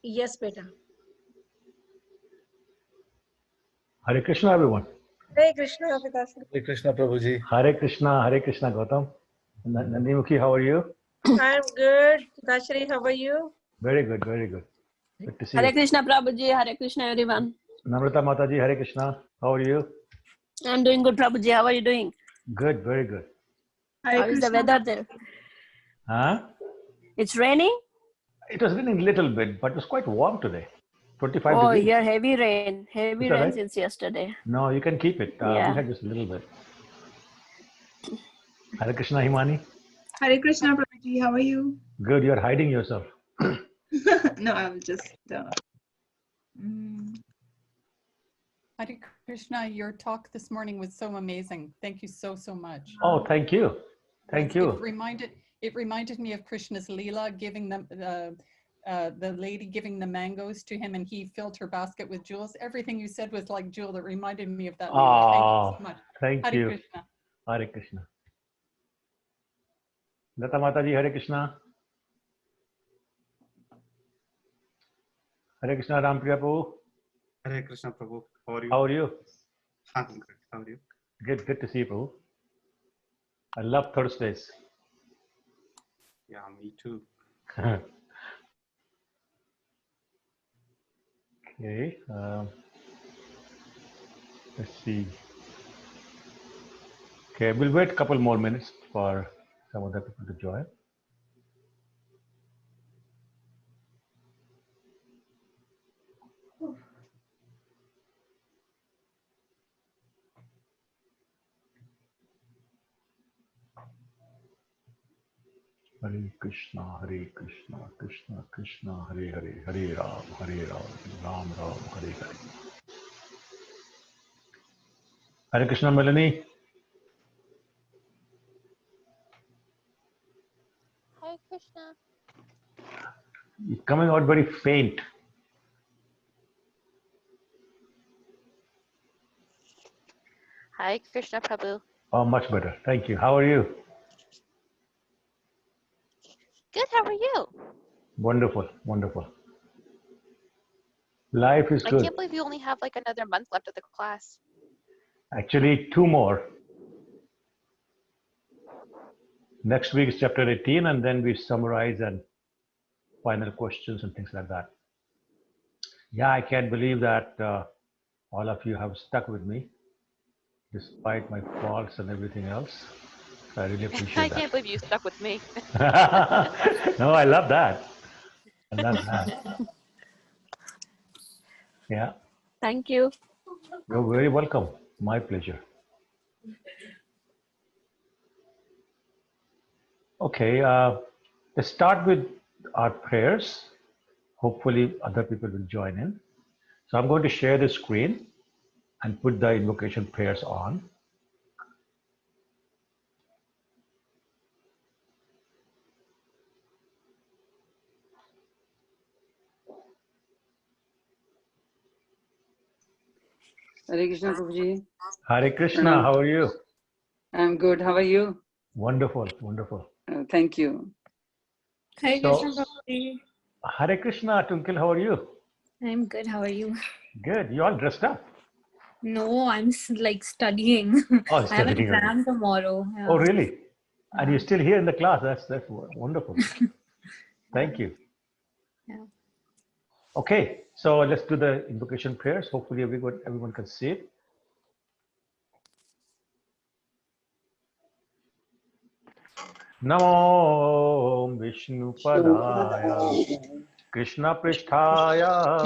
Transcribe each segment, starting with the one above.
Yes, beta. Hare Krishna, everyone. Hare Krishna, Pitasri. Hare Krishna, Prabhuji. Hare Krishna, Gautam. Nandimukhi, how are you? I'm good. Pitasri, how are you? Very good, very good. Good to see Hare you. Krishna Prabhuji, Hare Krishna everyone. Namrata Mataji, Hare Krishna, how are you? I'm doing good Prabhuji, how are you doing? Good, very good. How is the weather there? Huh? It's raining? It was raining a little bit, but it was quite warm today. 25 Oh, degrees. here heavy rain Is that right? since yesterday. No, you can keep it. We Yeah. had just a little bit. Hare Krishna, Himani. Hare Krishna, Prabhuji. How are you? Good, you're hiding yourself. No, I'm just. Hare Krishna, your talk this morning was so amazing. Thank you so much. Oh, thank you. Thank you. It reminded me of Krishna's Leela, giving them the lady giving the mangoes to him, and he filled her basket with jewels. Everything you said was like jewel. That reminded me of that Leela. Thank you so much. Thank Hare you. Krishna. Hare Krishna. Lata Mataji, Hare Krishna. Hare Krishna, Rampriya Prabhu. Hare Krishna, Prabhu. How are you? How are you? I'm good. How are you? Good to see you, Prabhu. I love Thursdays. Yeah, me too. Okay. Let's see. Okay, we'll wait a couple more minutes for some other people to join. Hare Krishna, Krishna Krishna, Hare Hare, Hare Ram, Ram Ram, Hare Hare. Hare Krishna, Melanie. Hare Krishna. You're coming out very faint. Hare Krishna, Prabhu. Oh, much better. Thank you. How are you? Good, how are you? Wonderful, wonderful. Life is I good. can't believe you only have like another month left of the class. Actually, 2 more. Next week is chapter 18, and then we summarize and final questions and things like that. Yeah, I can't believe that all of you have stuck with me despite my faults and everything else. I really appreciate I that. can't believe you stuck with me. No, I love that. I love that. Yeah, Thank you. you're very welcome. My pleasure. Okay, let's start with our prayers. Hopefully other people will join in. So I'm going to share the screen and put the invocation prayers on. Hare Krishna, Prabhuji. Hare Krishna, how are you? I'm good. How are you? Wonderful, wonderful. Thank you. Hare Krishna, Prabhuji. Hare Krishna, Twinkle, how are you? I'm good. How are you? Good. You all dressed up? No, I'm like studying. Oh, I have an studying. exam tomorrow. Yeah. Oh, really? And you're still here in the class. That's wonderful. Thank you. Yeah. Okay, so let's do the invocation prayers. Hopefully everyone can see it. Namo Vishnu Padaya Krishna Pristhaya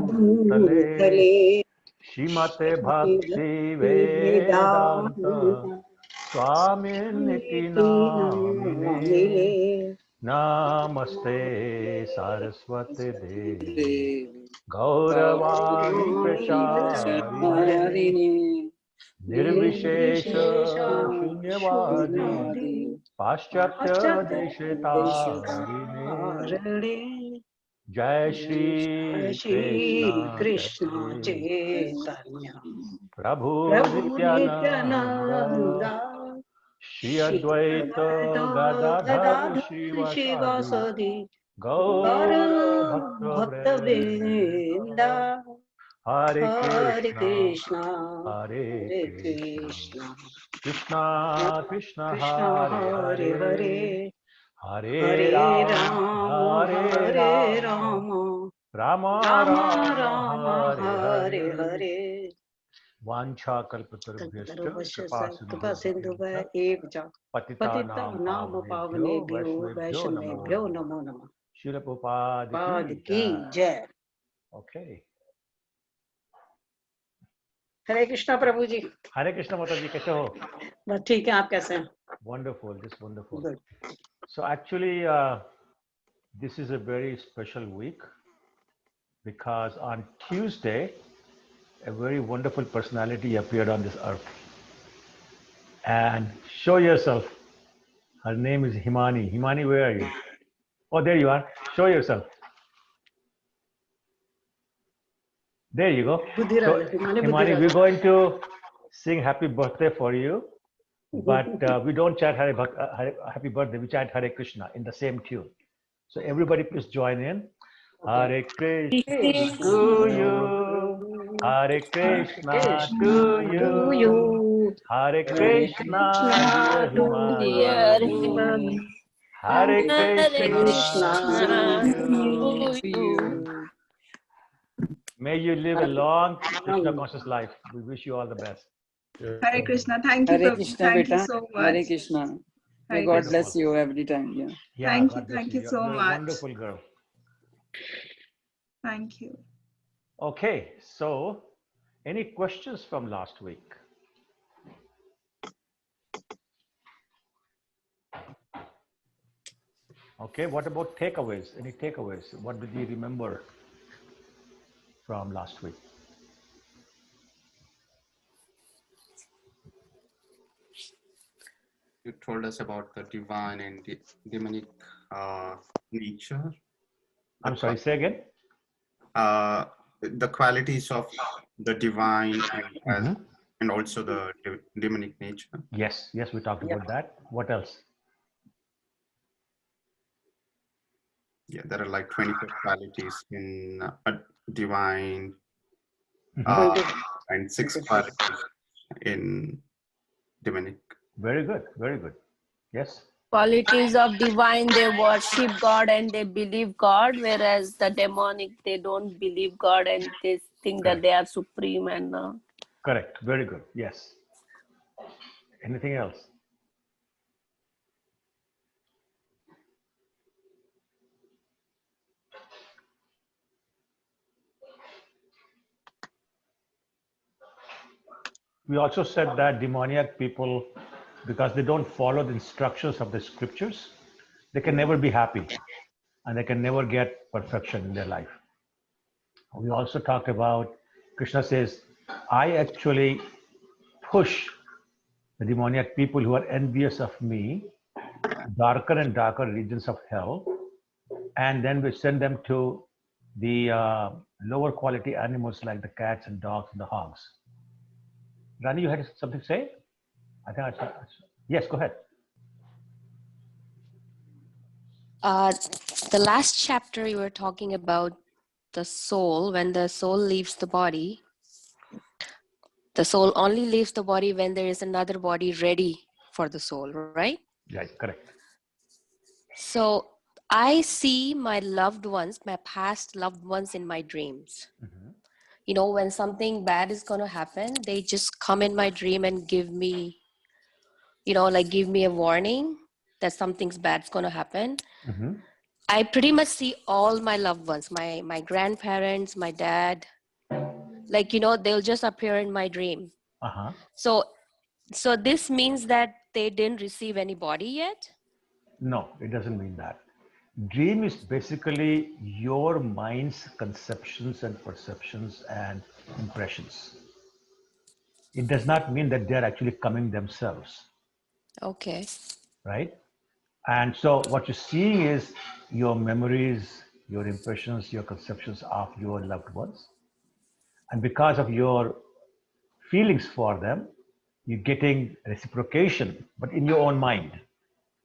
Bhutale Shrimate Bhakti Vedanta Swamini Namine Namaste Saraswati Devi Gauravani Pracharine Nirvishesha Shunyavadi Paschatya Deshitarine Jai Shri Krishna Chaitanya. Prabhu Prabhu Nityananda Shri Advaita Gadadhar Shivasadi. Shivasadi Gaura Bhakta Vrinda, Hare Hare Krishna, Krishna, Hare Hare Krishna, Krishna, Krishna Krishna, Krishna Hare Hare Hare, Hare, Hare Hare Rama, Rama, Hare Hare Rama, Rama, Rama Rama Rama, Rama, Hare Hare Hare. Hare. Vancha kalpatarubhyashcha Kalpatarubhasya kripa Kripa sindhubhya Sindhuva Ekja patitanam Patita Nama pavanebhyo Pavanebhyo vaishnavebhyo namo Vaishnavebhyo namo. Namo Namah. Srila Prabhupada Pad ki Ki jai. Jai. Okay. Hare Krishna Prabhu ji. Hare Krishna Mataji, kaise ho? बस ठीक है, आप कैसे हैं? Wonderful, just wonderful. Good. So actually, this is a very special week because on Tuesday, a very wonderful personality appeared on this earth. And show yourself. Her name is Himani. Himani, where are you? Oh, there you are. Show yourself. There you go. So, Buddhiraj, Himani Himani, Buddhiraj. we're going to sing happy birthday for you, but we don't chant happy birthday, we chant Hare Krishna in the same tune. So everybody please join in. Hare Krishna to you, Hare Krishna to To you, you, Hare Hare Krishna, dear Krishna, to Dear Himani, Himani, Himani, Hare Hare Krishna to Krishna, Krishna you. to you. May you live a long Krishna conscious life. We wish you all the best. Hare Krishna. Thank you, Hare Prabhu. Krishna, Thank you beta. so Hare much. Krishna. May Hare God Krishna. bless you every time. Yeah. Yeah, God bless Thank you. you so You're a much. wonderful girl. Thank you. Okay, so any questions from last week? Okay, what about takeaways? Any takeaways? What did you remember from last week? You told us about the divine and demonic nature. I'm sorry, say again? The qualities of the divine Mhm. and also the demonic nature. Yes, yes, we talked about that. What else? Yeah, there are like 24 qualities in divine and 6 qualities in demonic. Very good, very good. Yes? Qualities of divine, they worship God and they believe God, whereas the demonic, they don't believe God and they think that Correct. they are supreme and Correct, very good. Yes. Anything else? We also said that demoniac people, because they don't follow the instructions of the scriptures, they can never be happy and they can never get perfection in their life. We also talked about, Krishna says, I actually push the demoniac people who are envious of me, darker and darker regions of hell, and then we send them to the lower quality animals like the cats and dogs and the hogs. Rani, you had something to say? I think yes, go ahead. The last chapter you were talking about the soul, when the soul leaves the body, the soul only leaves the body when there is another body ready for the soul, right? Right, correct. So I see my loved ones, my past loved ones in my dreams. Mhm. You know, when something bad is going to happen, they just come in my dream and give me, you know, like give me a warning that something's bad's going to happen. Mhm. I pretty much see all my loved ones, my grandparents, my dad, like, you know, they'll just appear in my dream. Uh-huh. So this means that they didn't receive any body yet? No, it doesn't mean that. Dream is basically your mind's conceptions and perceptions and impressions. It does not mean that they're actually coming themselves, Okay. right? And so what you're seeing is your memories, your impressions, your conceptions of your loved ones. And because of your feelings for them, you're getting reciprocation, but in your own mind,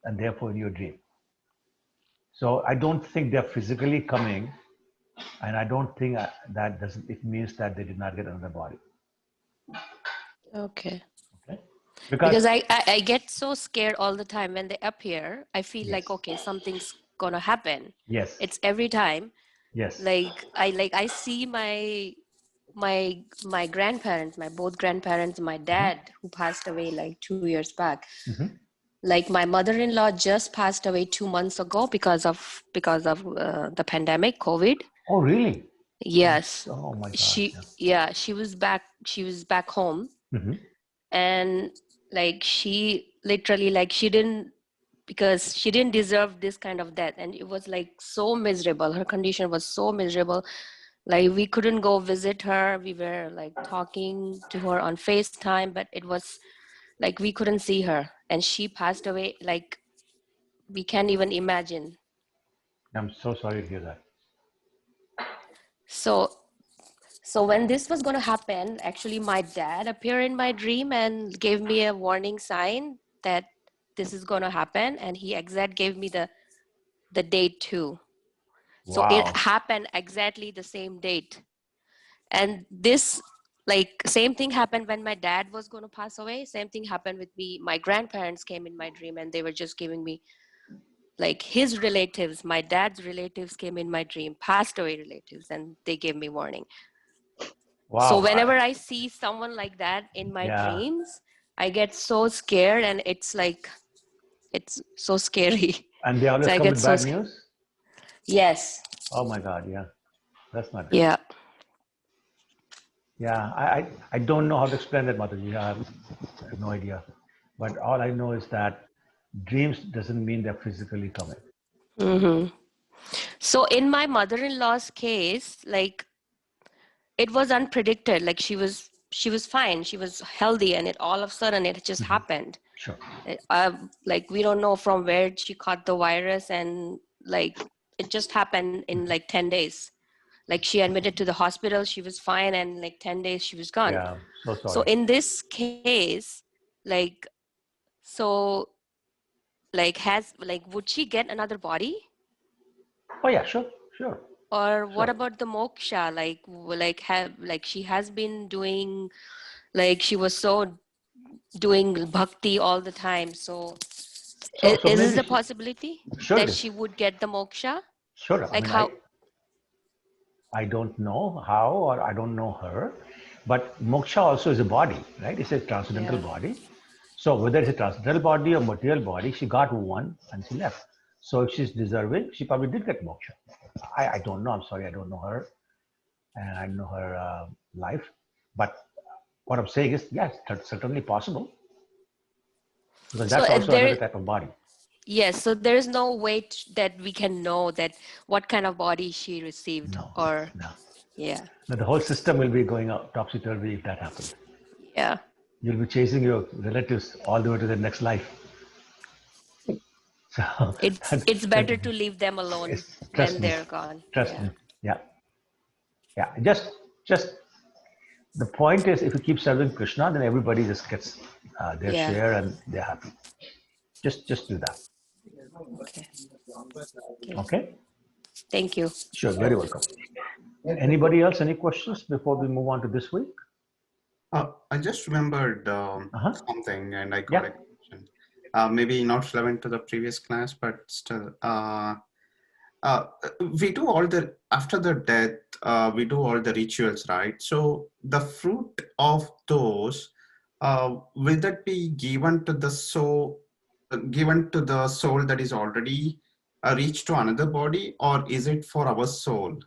and therefore in your dream. So I don't think they're physically coming, and I don't think that doesn't. It means that they did not get another body. Okay. Okay. Because I get so scared all the time when they appear. I feel like, Yes. okay, something's gonna happen. Yes. It's every time. Yes. I see my grandparents, my both grandparents, my dad who passed away like 2 years back. Mhm. Like my mother-in-law just passed away 2 months ago because of the pandemic, COVID. Oh, really? Yes. Oh my God. She was back home, Mhm. and like she literally, like she didn't, because she didn't deserve this kind of death, and it was like so miserable. Her condition was so miserable. Like we couldn't go visit her. We were like talking to her on FaceTime, but it was like we couldn't see her, and she passed away. Like we can't even imagine. I'm so sorry to hear that. So when this was going to happen, actually my dad appeared in my dream and gave me a warning sign that this is going to happen, and he exact gave me the date too. So it Wow. happened exactly the same date. And this, like, same thing happened when my dad was going to pass away. Same thing happened with me. My grandparents came in my dream, and they were just giving me, like, his relatives, my dad's relatives came in my dream, passed away relatives, and they gave me warning. Wow. So whenever I see someone like that in my dreams, I get so scared, and it's like, it's so scary. And they always So I come get with so bad news? Yes. Oh my God, yeah. That's not good. Yeah. Yeah, I don't know how to explain that, Mataji. I have no idea. But all I know is that dreams doesn't mean they're physically coming. Mm-hmm. So in my mother-in-law's case, like, it was unpredicted. Like she was fine, she was healthy, and it all of a sudden it just happened. Sure. Like we don't know from where she caught the virus, and like it just happened in like 10 days. Like she admitted to the hospital, she was fine, and like 10 days she was gone. Yeah, so So sorry. in this case, like, so like would she get another body? Oh yeah, sure. Or what Sure. about the moksha? Like she has been doing, like she was so doing bhakti all the time. So is maybe this a possibility Sure that it she is. would get the moksha? Sure. I Like mean, how? I don't know how, or I don't know her, but moksha also is a body, right? It's a transcendental body. So whether it's a transcendental body or material body, she got one and she left. So if she's deserving, she probably did get moksha. I don't know. I'm sorry, I don't know her, and I know her life. But what I'm saying is, yes, that's certainly possible, because So that's also another type of body. yes, so there is no way that we can know that what kind of body she received. No. Yeah. Now the whole system will be going out topsy-turvy if that happens. Yeah. You'll be chasing your relatives all the way to the next life. So It's better to leave them alone trust when me. they're gone. Trust me. Yeah. Just the point is, if you keep serving Krishna, then everybody just gets their share and they're happy. Just do that. Okay. Thank you. Sure. Very welcome. Anybody else? Any questions before we move on to this week? I just remembered something, and I got a question. Maybe not relevant to the previous class, but still. We do all the, after the death, we do all the rituals, right? So the fruit of those, will that be given to the soul, that is already reached to another body, or is it for our soul?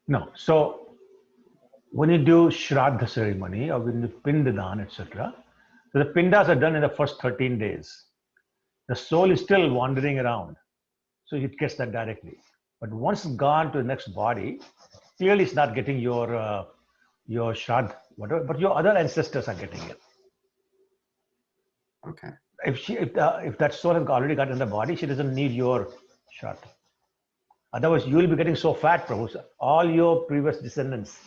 No. So when you do Shraddha ceremony or when you Pindadan, etc., so the Pindas are done in the first 13 days. The soul is still wandering around, so it gets that directly. But once it's gone to the next body, clearly it's not getting your Shraddha, whatever, but your other ancestors are getting it. Okay. If that soul has already got in the body, she doesn't need your Shraddha. Otherwise, you will be getting so fat, Prabhu. All your previous descendants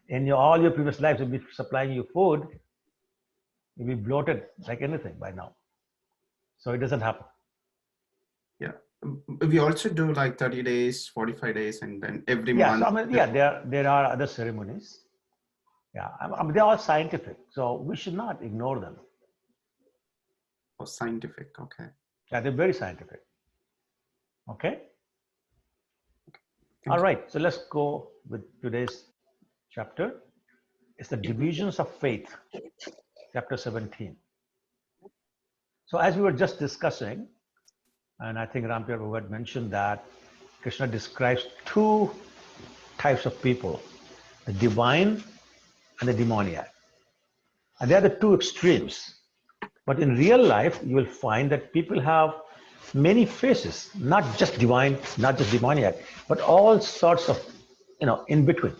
in all your previous lives will be supplying you food. You'll be bloated like anything by now. So it doesn't happen. Yeah. we also do like 30 days, 45 days, and then every Yeah, month. so I mean, yeah, there are other ceremonies. Yeah, I mean, they're all scientific, so we should not ignore them. Oh, scientific. Okay. Yeah, they're very scientific. Okay. Thank All you. right, so let's go with today's chapter. It's the divisions of faith, chapter 17. So as we were just discussing, and I think Rampir had mentioned that Krishna describes two types of people, the divine and the demoniac. And they are the two extremes. But in real life, you will find that people have many faces, not just divine, not just demoniac, but all sorts of, in between.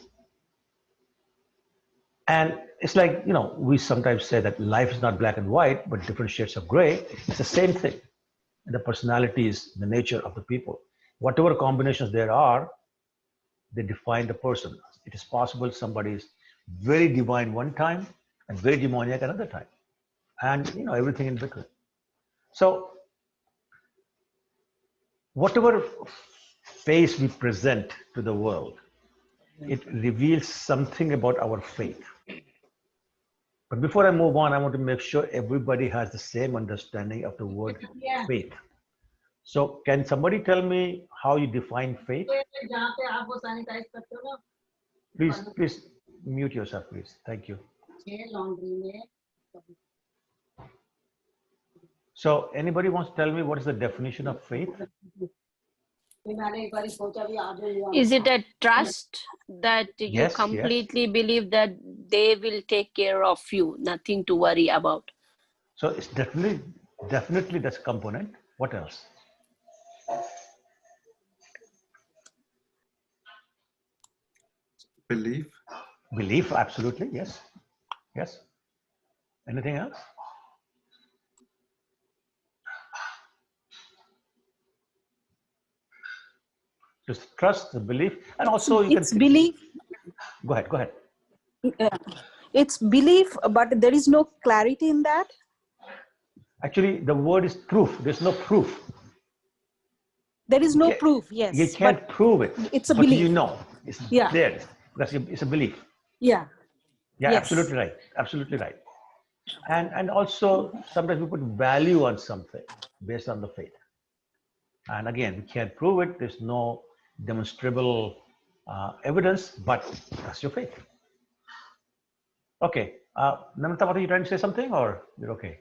And it's like, we sometimes say that life is not black and white, but different shades of gray. It's the same thing. And the personalities, the nature of the people. Whatever combinations there are, they define the person. It is possible somebody is very divine one time and very demoniac another time. And, everything in between. So, whatever face we present to the world, it reveals something about our faith. But before I move on, I want to make sure everybody has the same understanding of the word faith. So can somebody tell me how you define faith? Please mute yourself, please. Thank you. So anybody wants to tell me what is the definition of faith? Is it a trust that you Yes, completely believe that they will take care of you, nothing to worry about? So it's definitely that's a component. What else? Belief. Belief, absolutely, yes. Yes. Anything else? Just trust, the belief, and also you It's can belief. Go ahead. It's belief, but there is no clarity in that. Actually, the word is proof. There's no proof. There is no proof. You Yes, can't prove it. it's a but belief. It's Yeah. there. It's a belief. Yeah. Yeah, Yes. absolutely right. Absolutely right. And also sometimes we put value on something based on the faith. And again, we can't prove it. There's no demonstrable evidence, but that's your faith. Okay. Namrata, are you trying to say something or you're okay?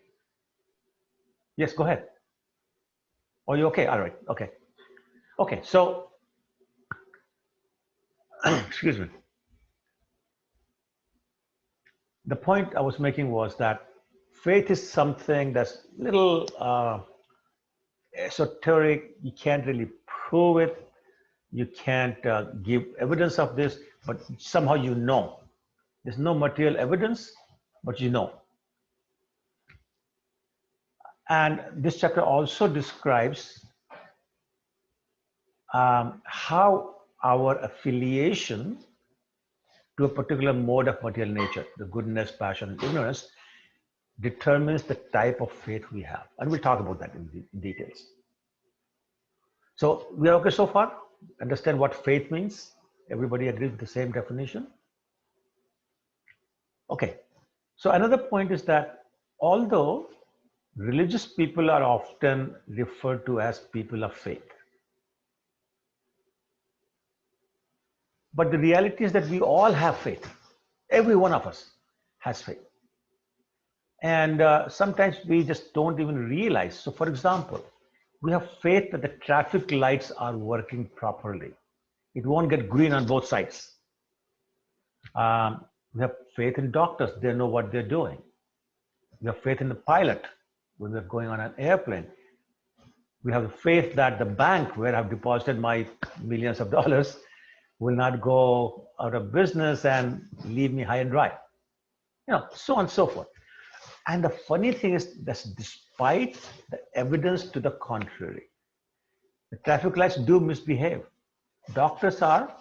Yes, go ahead. Oh, you okay? All right. Okay. Okay. So, excuse me. The point I was making was that faith is something that's little esoteric. You can't really prove it. You can't give evidence of this, but somehow you know. There's no material evidence, but you know. And this chapter also describes how our affiliation to a particular mode of material nature, the goodness, passion, and ignorance, determines the type of faith we have. And we'll talk about that in details. So we are okay so far? Understand what faith means? Everybody agrees with the same definition? Okay. So another point is that although religious people are often referred to as people of faith, but the reality is that we all have faith. Every one of us has faith. And sometimes we just don't even realize. So for example, we have faith that the traffic lights are working properly. It won't get green on both sides. We have faith in doctors. They know what they're doing. We have faith in the pilot when we're going on an airplane. We have the faith that the bank where I've deposited my millions of dollars will not go out of business and leave me high and dry. So on and so forth. And the funny thing is that despite the evidence to the contrary, the traffic lights do misbehave. Doctors are,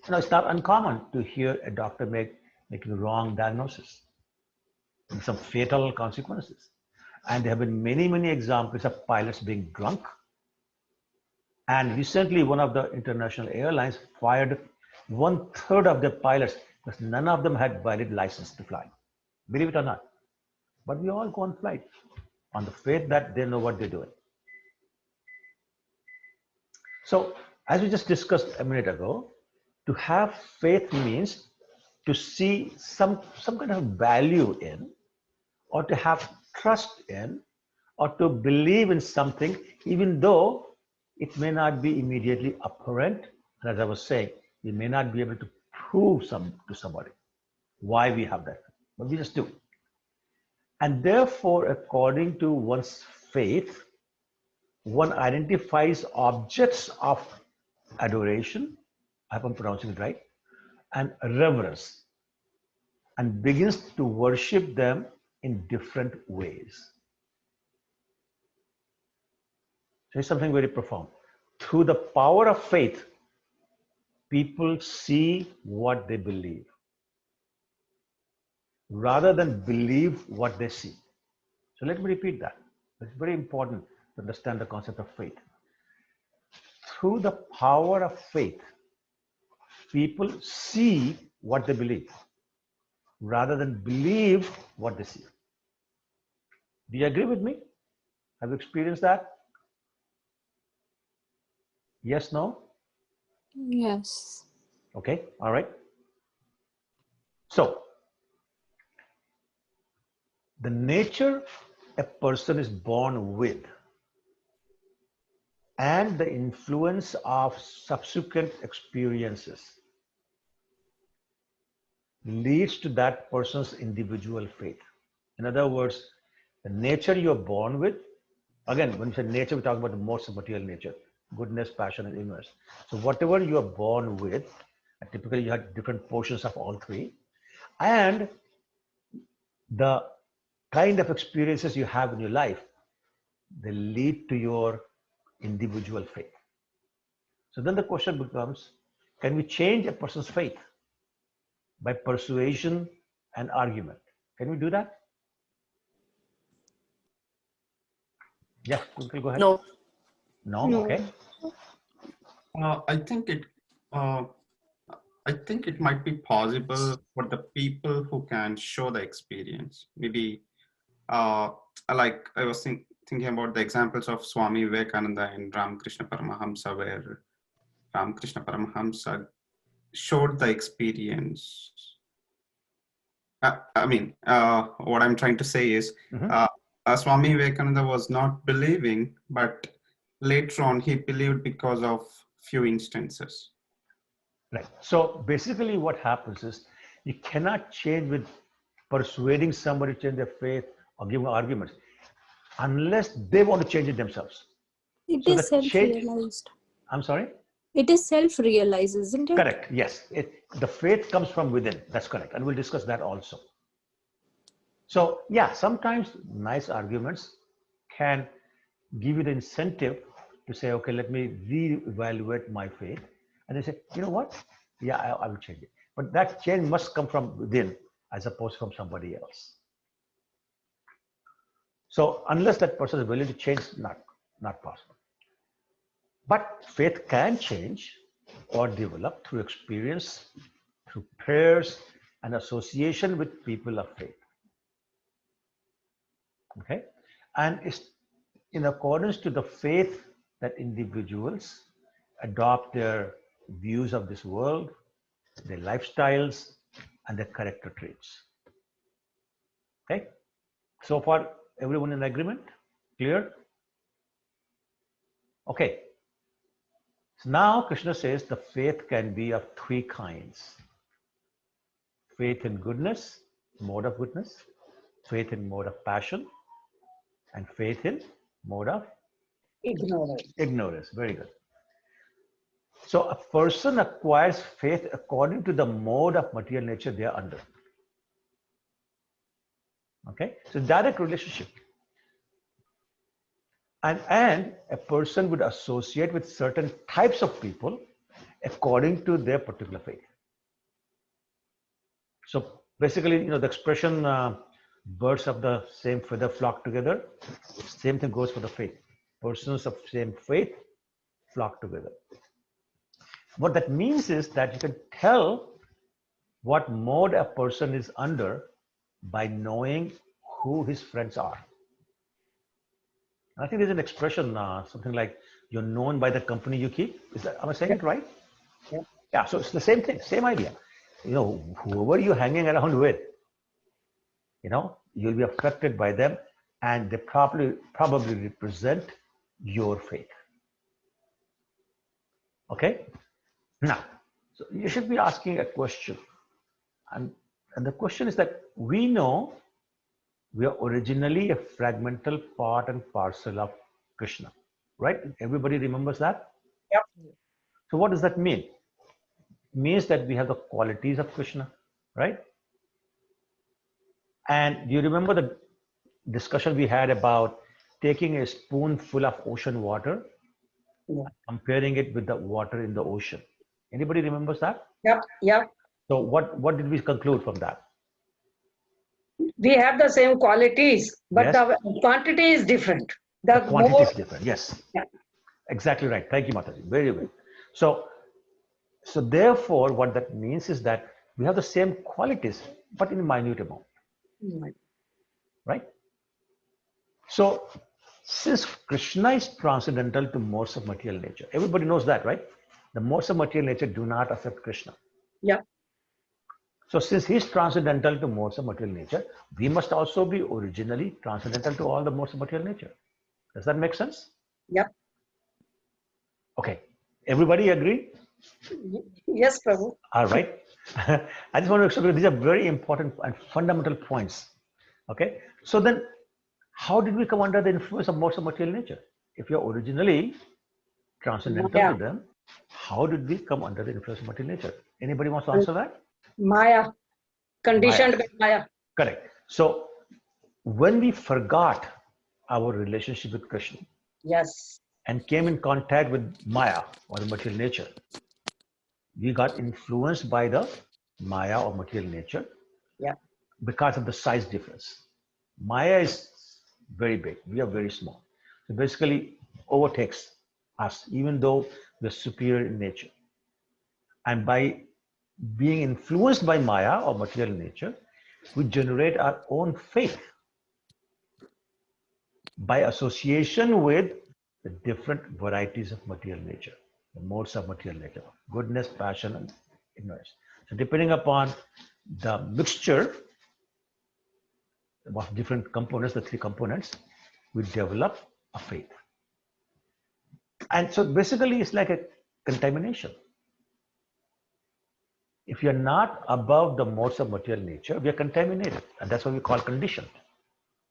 it's not uncommon to hear a doctor making wrong diagnosis and some fatal consequences. And there have been many, many examples of pilots being drunk, And recently, one of the international airlines fired 1/3 of their pilots because none of them had valid license to fly. Believe it or not. But we all go on flight on the faith that they know what they're doing. So, as we just discussed a minute ago, to have faith means to see some kind of value in, or to have trust in, or to believe in something, even though it may not be immediately apparent. And as I was saying, we may not be able to prove to somebody why we have that, but we just do. And therefore, according to one's faith, one identifies objects of adoration, I hope I'm pronouncing it right, and reverence, and begins to worship them in different ways. Here's something very profound. Through the power of faith, people see what they believe rather than believe what they see. So let me repeat that. It's very important to understand the concept of faith. Through the power of faith, people see what they believe rather than believe what they see. Do you agree with me? Have you experienced that? Yes, no? Yes. Okay, all right. So, the nature a person is born with and the influence of subsequent experiences leads to that person's individual faith. In other words, the nature you're born with, again, when we say nature, we talk about the modes of material nature, goodness, passion, and ignorance. So whatever you are born with, and typically you have different portions of all three, and the kind of experiences you have in your life, they lead to your individual faith. So then the question becomes, can we change a person's faith by persuasion and argument? Can we do that? Yes, Twinkle, go ahead. No. No, No. okay. I think it might be possible for the people who can show the experience. Maybe, like I was thinking about the examples of Swami Vivekananda and Ramakrishna Paramahamsa, where Ramakrishna Paramahamsa showed the experience. What I'm trying to say is, Swami Vivekananda was not believing, but later on he believed because of few instances. Right. So basically what happens is you cannot change with persuading somebody to change their faith or giving arguments unless they want to change it themselves. It So is the change, self-realized. I'm sorry? It is self-realized, isn't it? Correct. Yes. The faith comes from within. That's correct. And we'll discuss that also. So yeah, sometimes nice arguments can give you the incentive to say, okay, let me reevaluate my faith. And they say, you know what? Yeah, I will change it. But that change must come from within as opposed from somebody else. So unless that person is willing to change, not possible. But faith can change or develop through experience, through prayers, and association with people of faith. Okay? And it's in accordance to the faith that individuals adopt their views of this world, their lifestyles, and their character traits. Okay? So far, everyone in agreement? Clear? Okay. So now Krishna says the faith can be of three kinds. Faith in goodness, mode of goodness, faith in mode of passion, and faith in mode of ignorance. Very good. So a person acquires faith according to the mode of material nature they are under. Okay, so direct relationship. And a person would associate with certain types of people according to their particular faith. So basically, the expression birds of the same feather flock together, same thing goes for the faith. Persons of same faith flock together. What that means is that you can tell what mode a person is under by knowing who his friends are. I think there's an expression, something like you're known by the company you keep. Am I saying it right? Yeah. Yeah, so it's the same thing, same idea. You know, whoever you're hanging around with, you know, you'll be affected by them, and they probably represent your faith. Okay? Now, so you should be asking a question. And the question is that we know we are originally a fragmental part and parcel of Krishna, right? Everybody remembers that? Yep. So what does that mean? It means that we have the qualities of Krishna, right? And do you remember the discussion we had about taking a spoonful of ocean water, comparing it with the water in the ocean? Anybody remembers that? Yep. Yep. So what did we conclude from that? We have the same qualities, but Yes. the quantity is different. The quantity more, is different. Yes. Yeah. Exactly right. Thank you, Mataji. Very well. So therefore, what that means is that we have the same qualities, but in minute amount. Right? So since Krishna is transcendental to modes of material nature, everybody knows that, right? The modes of material nature do not affect Krishna. Yeah. So since he is transcendental to modes of material nature, we must also be originally transcendental to all the modes of material nature. Does that make sense? Yep. Okay. Everybody agree? Yes, Prabhu. All right. I just want to explain, these are very important and fundamental points. Okay. So then, how did we come under the influence of modes of material nature? If you're originally transcendental to them, how did we come under the influence of material nature? Anybody wants to answer that? Maya. Conditioned by Maya. Correct. So when we forgot our relationship with Krishna, yes, and came in contact with Maya or the material nature, we got influenced by the Maya or material nature. Yeah. Because of the size difference. Maya is very big. We are very small. So basically overtakes us, even though we're superior in nature. And by being influenced by Maya or material nature, we generate our own faith by association with the different varieties of material nature, the modes of material nature, goodness, passion, and ignorance. So depending upon the mixture of different components, the three components, we develop a faith. And so basically it's like a contamination. If you're not above the modes of material nature, we are contaminated. And that's what we call conditioned,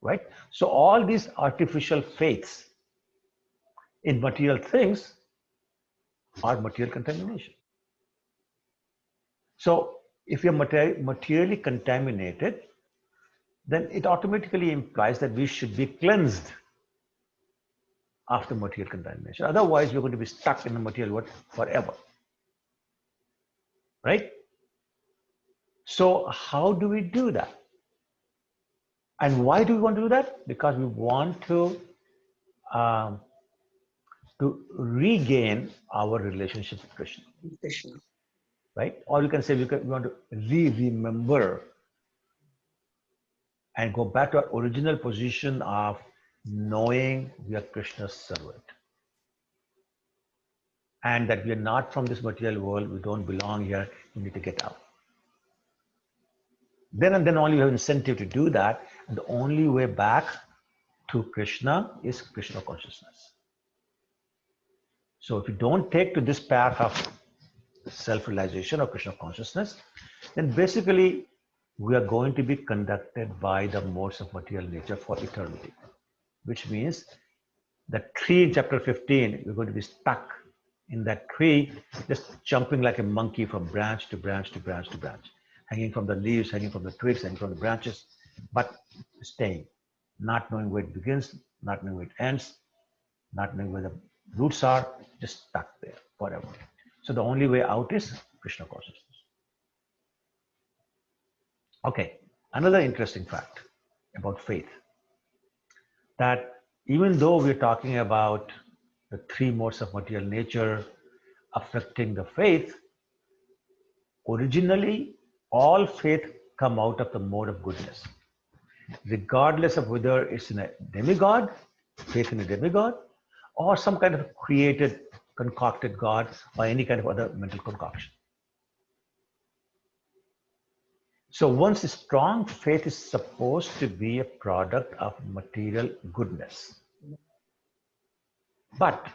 right? So all these artificial faiths in material things are material contamination. So if you're materially contaminated, then it automatically implies that we should be cleansed after material contamination. Otherwise, we're going to be stuck in the material world forever. Right? So how do we do that? And why do we want to do that? Because we want to regain our relationship with Krishna. Right? Or you can say we want to remember and go back to our original position of knowing we are Krishna's servant. And that we are not from this material world, we don't belong here, we need to get out. Then and then only we have incentive to do that, and the only way back to Krishna is Krishna consciousness. So if you don't take to this path of self-realization or Krishna consciousness, then basically we are going to be conducted by the modes of material nature for eternity, which means the tree in chapter 15, we're going to be stuck in that tree, just jumping like a monkey from branch to branch to branch to branch, hanging from the leaves, hanging from the twigs, hanging from the branches, but staying, not knowing where it begins, not knowing where it ends, not knowing where the roots are, just stuck there forever. So the only way out is Krishna consciousness. Okay, another interesting fact about faith, that even though we're talking about the three modes of material nature affecting the faith, originally all faith come out of the mode of goodness, regardless of whether it's in a demigod, faith in a demigod, or some kind of created, concocted God, or any kind of other mental concoction. So one's strong faith is supposed to be a product of material goodness. But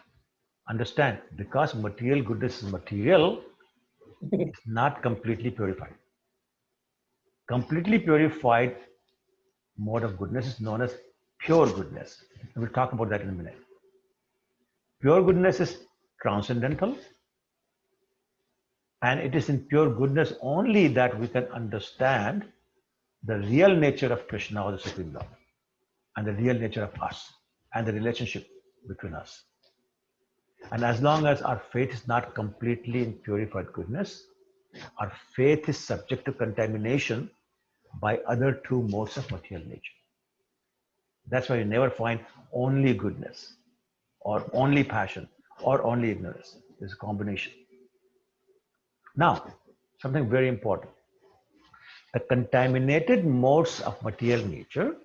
understand, because material goodness is material, it's not completely purified. Completely purified mode of goodness is known as pure goodness. And we'll talk about that in a minute. Pure goodness is transcendental, and it is in pure goodness only that we can understand the real nature of Krishna or the Supreme Lord, and the real nature of us, and the relationship between us. And as long as our faith is not completely in purified goodness, our faith is subject to contamination by other two modes of material nature. That's why you never find only goodness, or only passion, or only ignorance. There's a combination. Now, something very important. The contaminated modes of material nature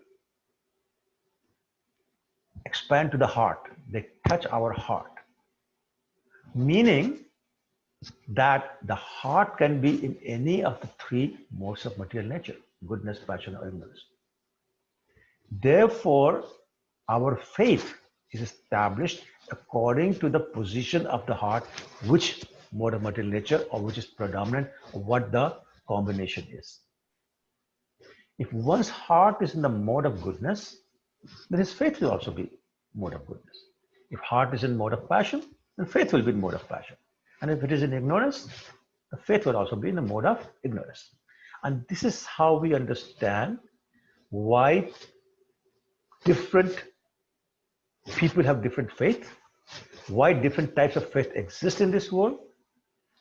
expand to the heart. They touch our heart. Meaning that the heart can be in any of the three modes of material nature: goodness, passion, or ignorance. Therefore, our faith is established according to the position of the heart, which mode of material nature, or which is predominant, or what the combination is. If one's heart is in the mode of goodness, then his faith will also be mode of goodness. If heart is in mode of passion, then faith will be in mode of passion. And if it is in ignorance, the faith will also be in the mode of ignorance. And this is how we understand why different people have different faith, why different types of faith exist in this world,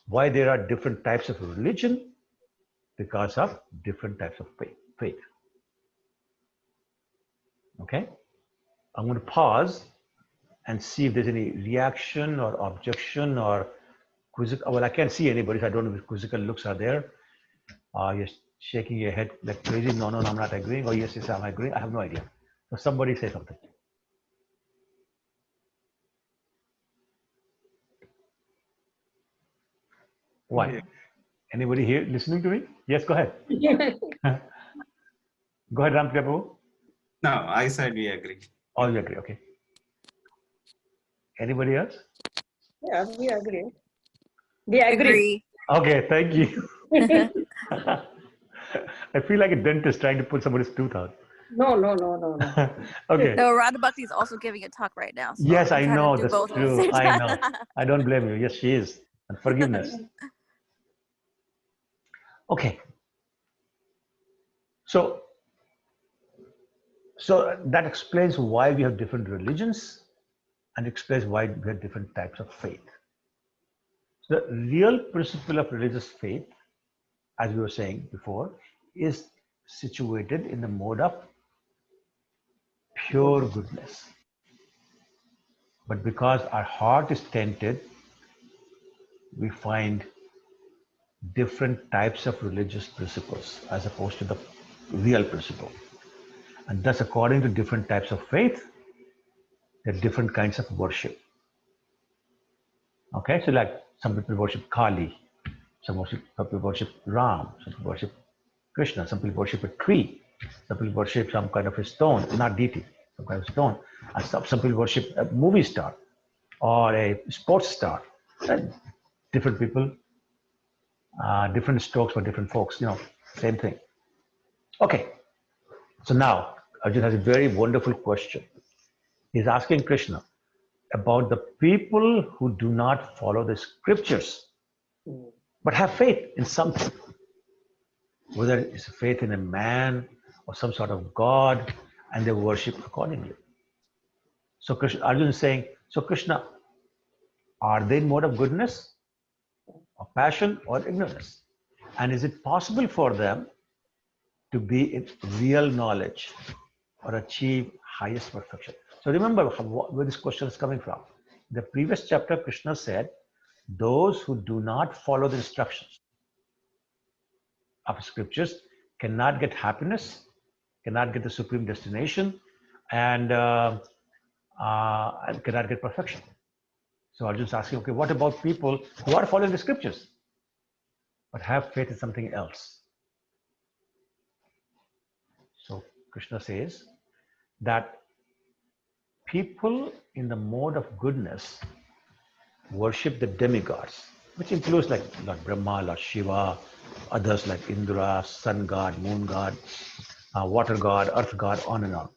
why there are different types of religion, because of different types of faith. Okay? I'm going to pause and see if there's any reaction or objection or quizzical. Well, I can't see anybody, so I don't know if quizzical looks are there. You're shaking your head like crazy. No, I'm not agreeing. Or yes, I'm agreeing. I have no idea. So somebody say something. Why? Anybody here listening to me? Yes, go ahead. Go ahead, Ram Prabhu. No, I said we agree. Oh, you agree. Okay. Anybody else? Yeah, we agree. We agree. Okay, thank you. I feel like a dentist trying to pull somebody's tooth out. No. Okay. No, Radha Bhakti is also giving a talk right now. So Yes, I I'm trying know. to do That's both at the true. same I time. know. I don't blame you. Yes, she is. And forgiveness. Okay. So that explains why we have different religions and explains why we have different types of faith. So the real principle of religious faith, as we were saying before, is situated in the mode of pure goodness. But because our heart is tainted, we find different types of religious principles as opposed to the real principle. And thus, according to different types of faith, there are different kinds of worship. Okay, so like some people worship Kali, some people worship Ram, some people worship Krishna, some people worship a tree, some people worship some kind of a stone, not deity, some kind of stone, and some people worship a movie star or a sports star. And different people, different strokes for different folks, same thing. Okay, so now Arjun has a very wonderful question. He's asking Krishna about the people who do not follow the scriptures but have faith in something, whether it's faith in a man or some sort of God, and they worship accordingly. So Arjun is saying, so Krishna, are they in mode of goodness or passion or ignorance? And is it possible for them to be in real knowledge or achieve highest perfection? So remember where this question is coming from. The previous chapter, Krishna said, those who do not follow the instructions of scriptures cannot get happiness, cannot get the supreme destination, and cannot get perfection. So Arjun's asking, okay, what about people who are following the scriptures but have faith in something else? So Krishna says that people in the mode of goodness worship the demigods, which includes like Lord Brahma, Lord Shiva, others like Indra, sun god, moon god, water god, earth god, on and on.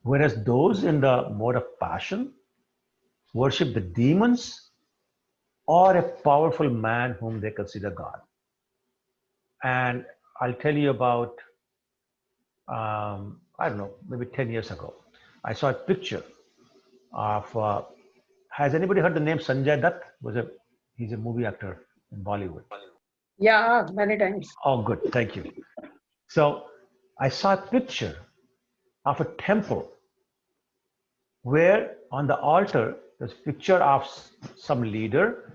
Whereas those in the mode of passion worship the demons or a powerful man whom they consider God. And I'll tell you about, I don't know, maybe 10 years ago, I saw a picture of, has anybody heard the name Sanjay Dutt? He's a movie actor in Bollywood. Yeah, many times. Oh, good, thank you. So I saw a picture of a temple where on the altar there's a picture of some leader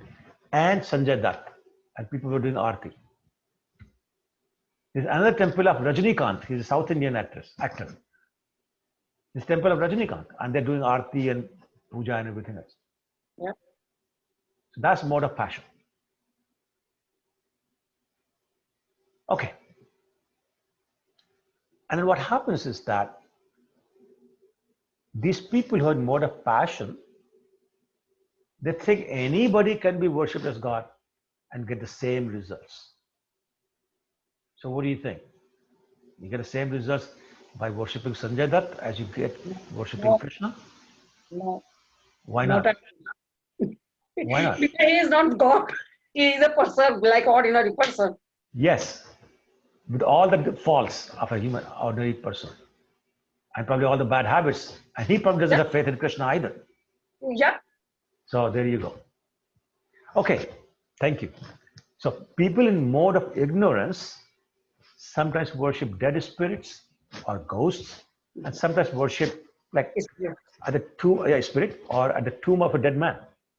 and Sanjay Dutt, and people were doing Aarti. There's another temple of Rajinikanth. He's a South Indian actor. This temple of Rajinikanth, and they're doing Aarti and Puja and everything else. Yeah. So that's mode of passion. Okay. And then what happens is that these people who are in mode of passion, they think anybody can be worshipped as God and get the same results. So what do you think? You get the same results by worshipping Sanjay Dutt as you get worshipping Krishna? No. Why not? Why not? Because he is not God. He is a person, like ordinary person. Yes, with all the faults of a human, ordinary person, and probably all the bad habits, and he probably doesn't have faith in Krishna either. Yeah. So there you go. Okay, thank you. So people in mode of ignorance sometimes worship dead spirits or ghosts, and sometimes worship like at the tomb, spirit, or at the tomb of a dead man.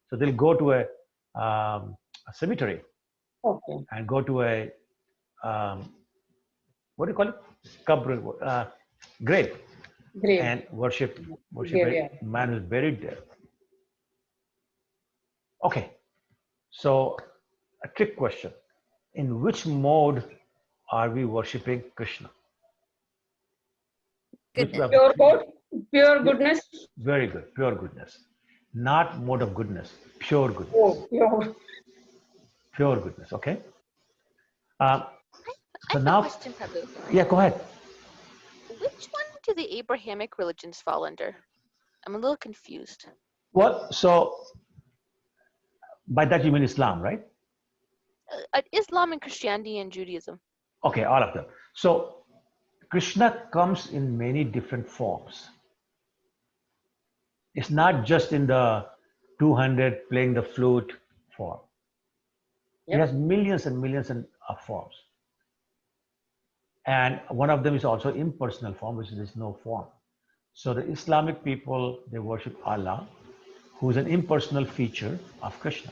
So they'll go to a cemetery, okay, and go to a what do you call it? Grave, and worship Grave, a man who's buried there. Okay, so a trick question: in which mode are we worshipping Krishna? Goodness. Pure God, pure goodness. Very good, pure goodness, not mode of goodness, pure goodness. Oh, pure. Pure goodness. Okay. So I now, have a question, Prabhu. Yeah, go ahead. Which one do the Abrahamic religions fall under? I'm a little confused. Well, so by that you mean Islam, right? Islam and Christianity and Judaism. Okay, all of them. So Krishna comes in many different forms. It's not just in the 200 playing the flute form. He has millions and millions of forms. And one of them is also impersonal form, which is no form. So the Islamic people, they worship Allah, who is an impersonal feature of Krishna.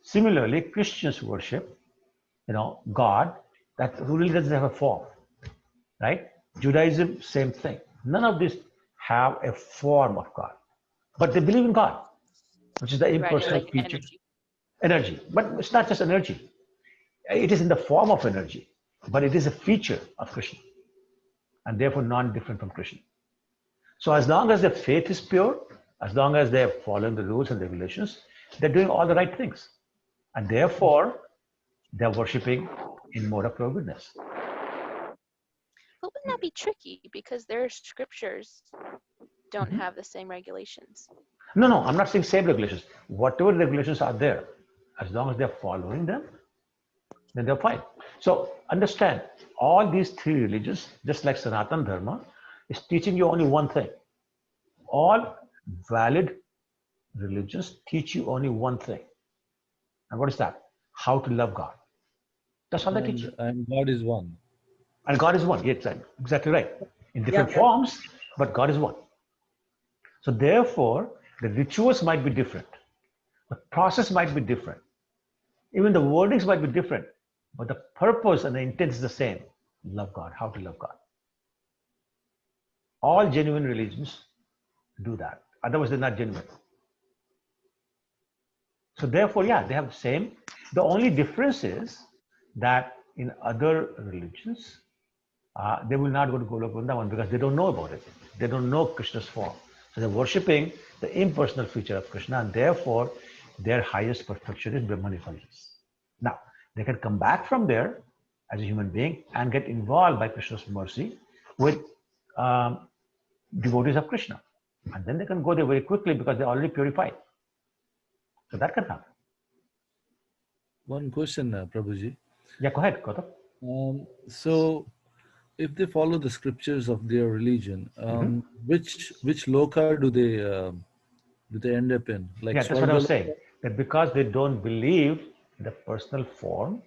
Similarly, Christians worship, God who really doesn't have a form, right? Judaism, same thing. None of these have a form of God, but they believe in God, which is the impersonal feature. Energy, but it's not just energy. It is in the form of energy, but it is a feature of Krishna, and therefore non-different from Krishna. So as long as their faith is pure, as long as they are following the rules and regulations, they're doing all the right things, and therefore they're worshipping in mode of pure goodness. But wouldn't that be tricky because their scriptures don't have the same regulations? No, I'm not saying same regulations. Whatever regulations are there, as long as they're following them, then they're fine. So understand, all these three religions, just like Sanatana Dharma, is teaching you only one thing. All valid religions teach you only one thing. And what is that? How to love God. That's all they teach you. And God is one. And God is one. Yes, exactly right. In different forms, but God is one. So therefore, The rituals might be different. The process might be different. Even the wordings might be different. But the purpose and the intent is the same. Love God, how to love God. All genuine religions do that. Otherwise, they're not genuine. So therefore, yeah, they have the same. The only difference is that in other religions, they will not go to Golok Vrindavan because they don't know about it. They don't know Krishna's form. So they're worshipping the impersonal feature of Krishna, and therefore their highest perfection is Brahman effulgence. Now, they can come back from there as a human being and get involved by Krishna's mercy with devotees of Krishna. And then they can go there very quickly because they're already purified. So that can happen. One question, Prabhuji. Yeah, go ahead, Gautam. So, if they follow the scriptures of their religion, which loka do they end up in? Like yeah, that's what I was Swarga saying. That because they don't believe in the personal form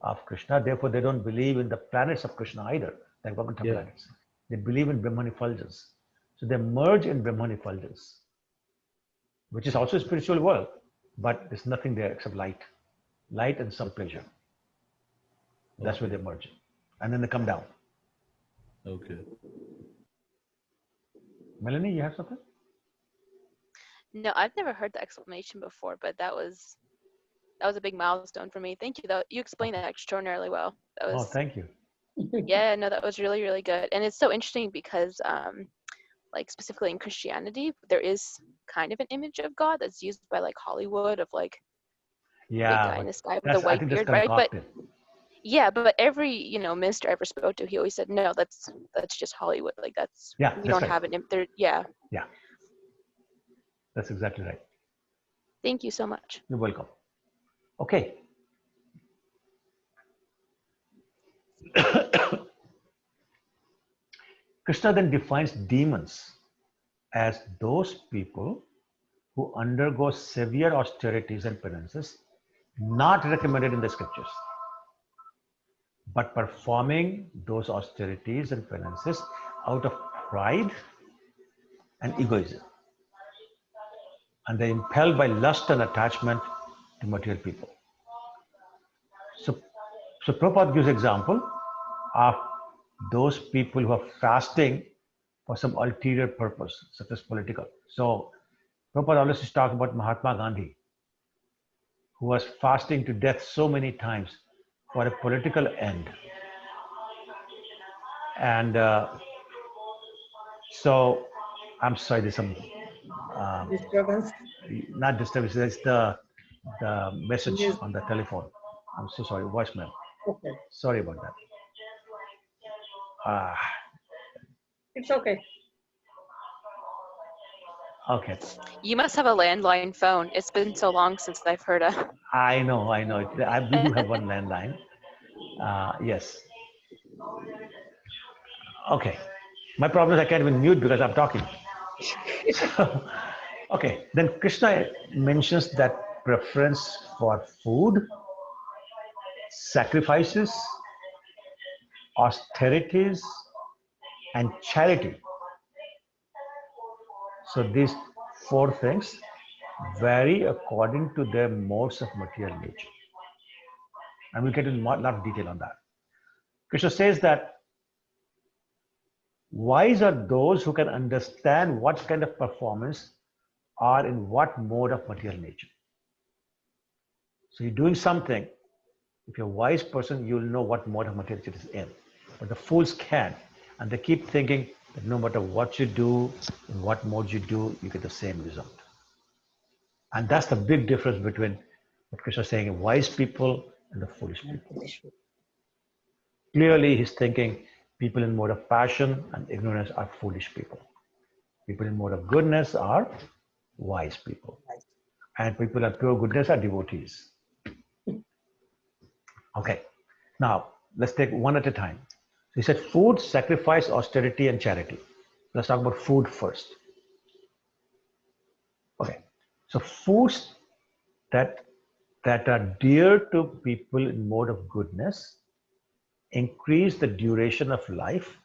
of Krishna, therefore they don't believe in the planets of Krishna either, like Vaikuntha planets. They believe in Brahman effulgence. So they merge in Brahman effulgence, which is also a spiritual world, but there's nothing there except light. Light and some pleasure. That's where they merge. And then they come down. Okay. Melanie, you have something? No, I've never heard the explanation before, but that was a big milestone for me. Thank you, though. You explained that extraordinarily well. That was, thank you. Yeah, no, that was really, really good. And it's so interesting because, like specifically in Christianity, there is kind of an image of God that's used by like Hollywood of like big guy in the sky with the white beard, right? But yeah, but every minister I ever spoke to, he always said, no, that's just Hollywood. Like we don't have an there. Yeah. Yeah. That's exactly right. Thank you so much. You're welcome. Okay. Krishna then defines demons as those people who undergo severe austerities and penances not recommended in the scriptures, but performing those austerities and penances out of pride and egoism. And they're impelled by lust and attachment to material people. So Prabhupada gives example of those people who are fasting for some ulterior purpose, such as political. So Prabhupada always talks about Mahatma Gandhi, who was fasting to death so many times for a political end. And so, I'm sorry, there's some disturbance. Not disturbance, it's the message on the telephone. I'm so sorry, voicemail. Okay. Sorry about that. It's okay. Okay. You must have a landline phone. It's been so long since I've heard a. I know. I do have one landline. Yes. Okay. My problem is I can't even mute because I'm talking. Okay. Then Krishna mentions that preference for food, sacrifices, austerities, and charity. So these four things vary according to their modes of material nature. And we'll get into a lot of detail on that. Krishna says that wise are those who can understand what kind of performance are in what mode of material nature. So you're doing something, if you're a wise person, you'll know what mode of material nature it is in. But the fools can't. And they keep thinking that no matter what you do, in what mode you do, you get the same result. And that's the big difference between what Krishna is saying, wise people and the foolish people. Clearly, he's thinking people in mode of passion and ignorance are foolish people. People in mode of goodness are wise people. And people of pure goodness are devotees. Okay, now let's take one at a time. He said food, sacrifice, austerity, and charity. Let's talk about food first. Okay, so foods that are dear to people in mode of goodness increase the duration of life,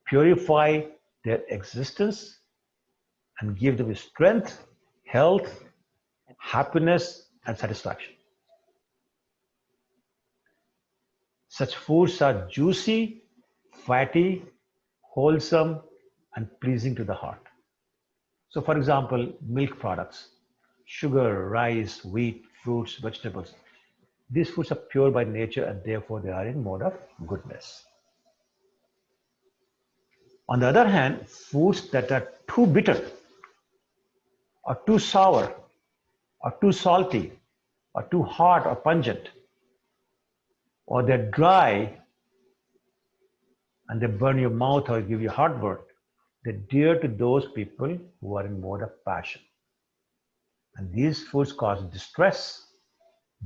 purify their existence, and give them strength, health, happiness, and satisfaction. Such foods are juicy, fatty, wholesome, and pleasing to the heart. So, for example, milk products, sugar, rice, wheat, fruits, vegetables. These foods are pure by nature and therefore they are in mode of goodness. On the other hand, foods that are too bitter, or too sour, or too salty, or too hot or pungent, or they're dry and they burn your mouth or give you heartburn, they're dear to those people who are in mode of passion. And these foods cause distress,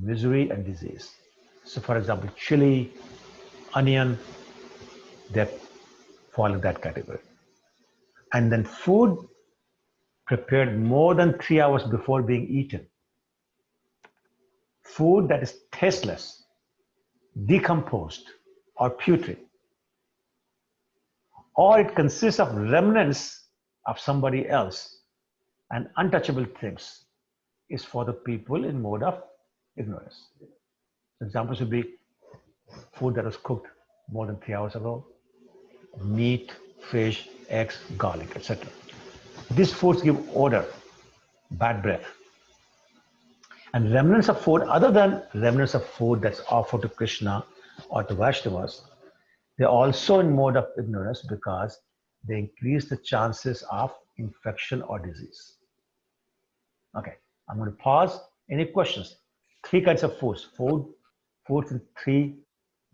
misery, and disease. So, for example, chili, onion, they fall in that category. And then food prepared more than 3 hours before being eaten. Food that is tasteless, decomposed, or putrid. Or it consists of remnants of somebody else and untouchable things, is for the people in mode of ignorance. Examples would be food that was cooked more than 3 hours ago, meat, fish, eggs, garlic, etc. These foods give odor, bad breath. And remnants of food, other than remnants of food that's offered to Krishna or to Vaishnavas, they're also in mode of ignorance because they increase the chances of infection or disease. Okay, I'm going to pause. Any questions? 3 kinds of foods. Foods in 3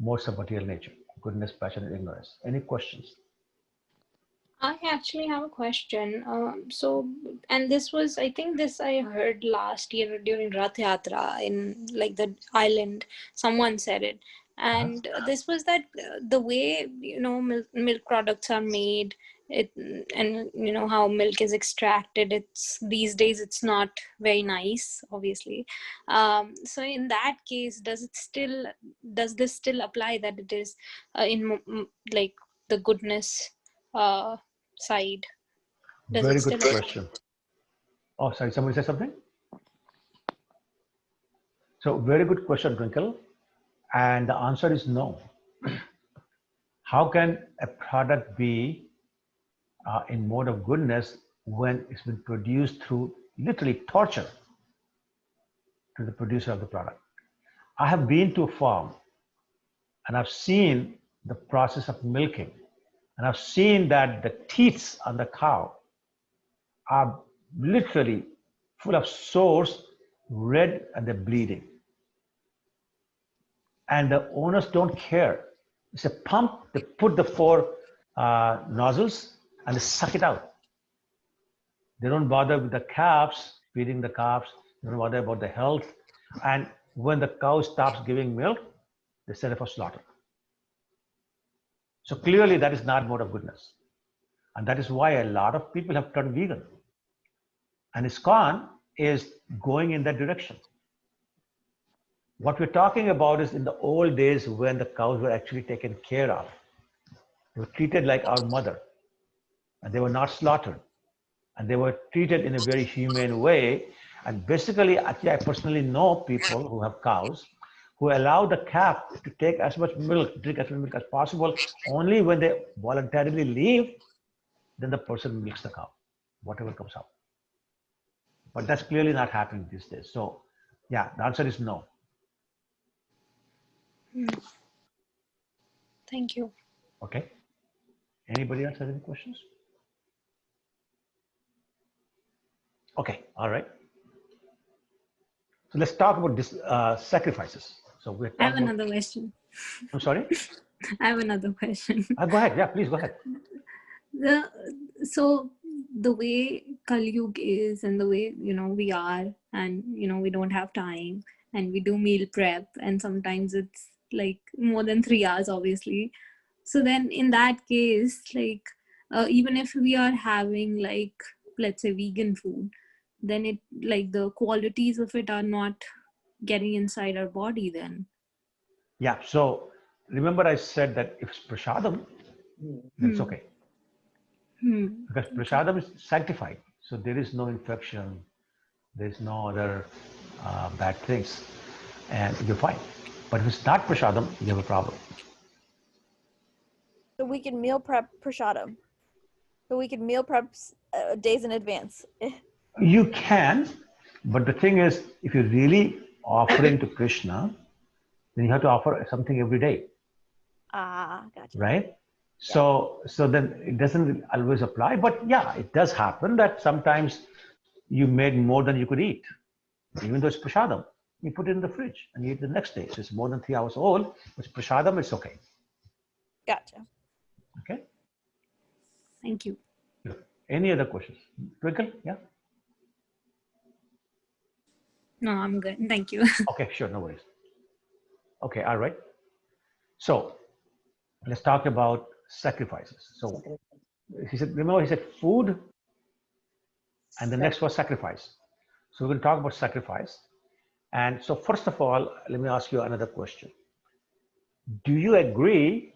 modes of material nature: goodness, passion, and ignorance. Any questions? I actually have a question. And this was, I think this I heard last year during Rath Yatra in like the island. Someone said it. And this was that the way, milk products are made, and how milk is extracted, it's these days it's not very nice, obviously. So in that case, does this still apply that it is like the goodness side? Does Very it good still question. Oh, sorry, somebody said something? So, very good question, Twinkle. And the answer is no. How can a product be in mode of goodness when it's been produced through literally torture to the producer of the product? I have been to a farm and I've seen the process of milking, and I've seen that the teats on the cow are literally full of sores, red, and they're bleeding. And the owners don't care. It's a pump, they put the 4 nozzles and they suck it out. They don't bother with the calves, feeding the calves, they don't bother about the health. And when the cow stops giving milk, they send it for slaughter. So clearly that is not mode of goodness. And that is why a lot of people have turned vegan. And ISKCON is going in that direction. What we're talking about is in the old days when the cows were actually taken care of. They were treated like our mother, and they were not slaughtered, and they were treated in a very humane way. And basically, actually, I personally know people who have cows who allow the calf to take as much milk, drink as much milk as possible. Only when they voluntarily leave, then the person milks the cow, whatever comes out. But that's clearly not happening these days. So, yeah, the answer is no. Thank you. Okay. Anybody else have any questions? Okay, all right. So let's talk about this sacrifices. So we're I have talking another question. I'm sorry? I have another question. Go ahead. Yeah, please go ahead. So the way Kali Yuga is, and the way, we are, and, we don't have time, and we do meal prep, and sometimes it's like more than 3 hours, obviously. So then in that case, like, even if we are having like, let's say vegan food, then it like the qualities of it are not getting inside our body then. Yeah, so remember I said that if it's prasadam, then it's okay. Because prasadam is sanctified. So there is no infection, there is no other bad things, and you're fine. But if it's not prasadam, you have a problem. So we can meal prep prasadam. So we can meal prep days in advance. You can, but the thing is, if you're really offering to Krishna, then you have to offer something every day, Gotcha. right? So then it doesn't always apply, but yeah, it does happen that sometimes you made more than you could eat, even though it's prasadam. You put it in the fridge and you eat the next day. So it's more than 3 hours old. It's prasadam, it's okay. Gotcha. Okay. Thank you. Any other questions? Twinkle? Yeah. No, I'm good. Thank you. Okay, sure, no worries. Okay, all right. So let's talk about sacrifices. So he said, remember, he said food, and the next was sacrifice. So we're going to talk about sacrifice. And so first of all, let me ask you another question. Do you agree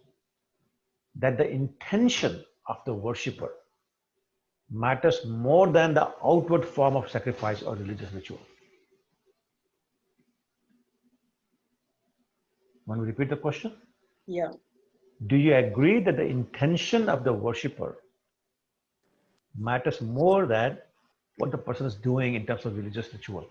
that the intention of the worshipper matters more than the outward form of sacrifice or religious ritual? Want to repeat the question? Yeah. Do you agree that the intention of the worshipper matters more than what the person is doing in terms of religious ritual?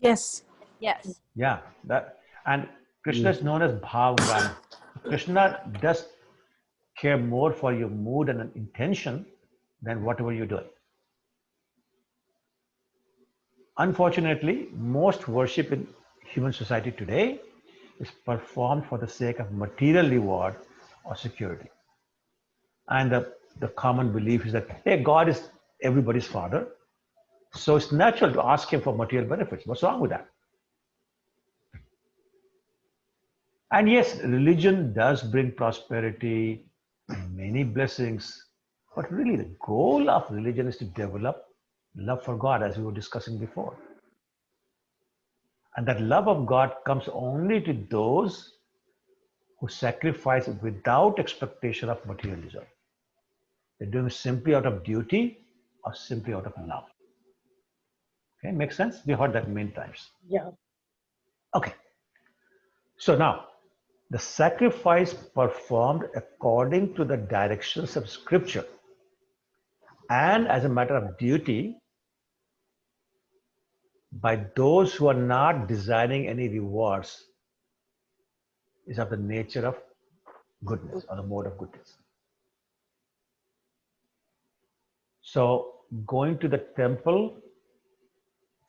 Yes. Yes. Yeah, that, and Krishna is known as Bhagavat. Krishna does care more for your mood and intention than whatever you're doing. Unfortunately, most worship in human society today is performed for the sake of material reward or security. And the common belief is that, hey, God is everybody's father, so it's natural to ask him for material benefits. What's wrong with that? And yes, religion does bring prosperity, many blessings, but really the goal of religion is to develop love for God, as we were discussing before. And that love of God comes only to those who sacrifice without expectation of materialism. They're doing it simply out of duty or simply out of love. Okay, makes sense? We heard that many times. Yeah. Okay. So now, the sacrifice performed according to the directions of scripture and as a matter of duty by those who are not desiring any rewards is of the nature of goodness or the mode of goodness. So going to the temple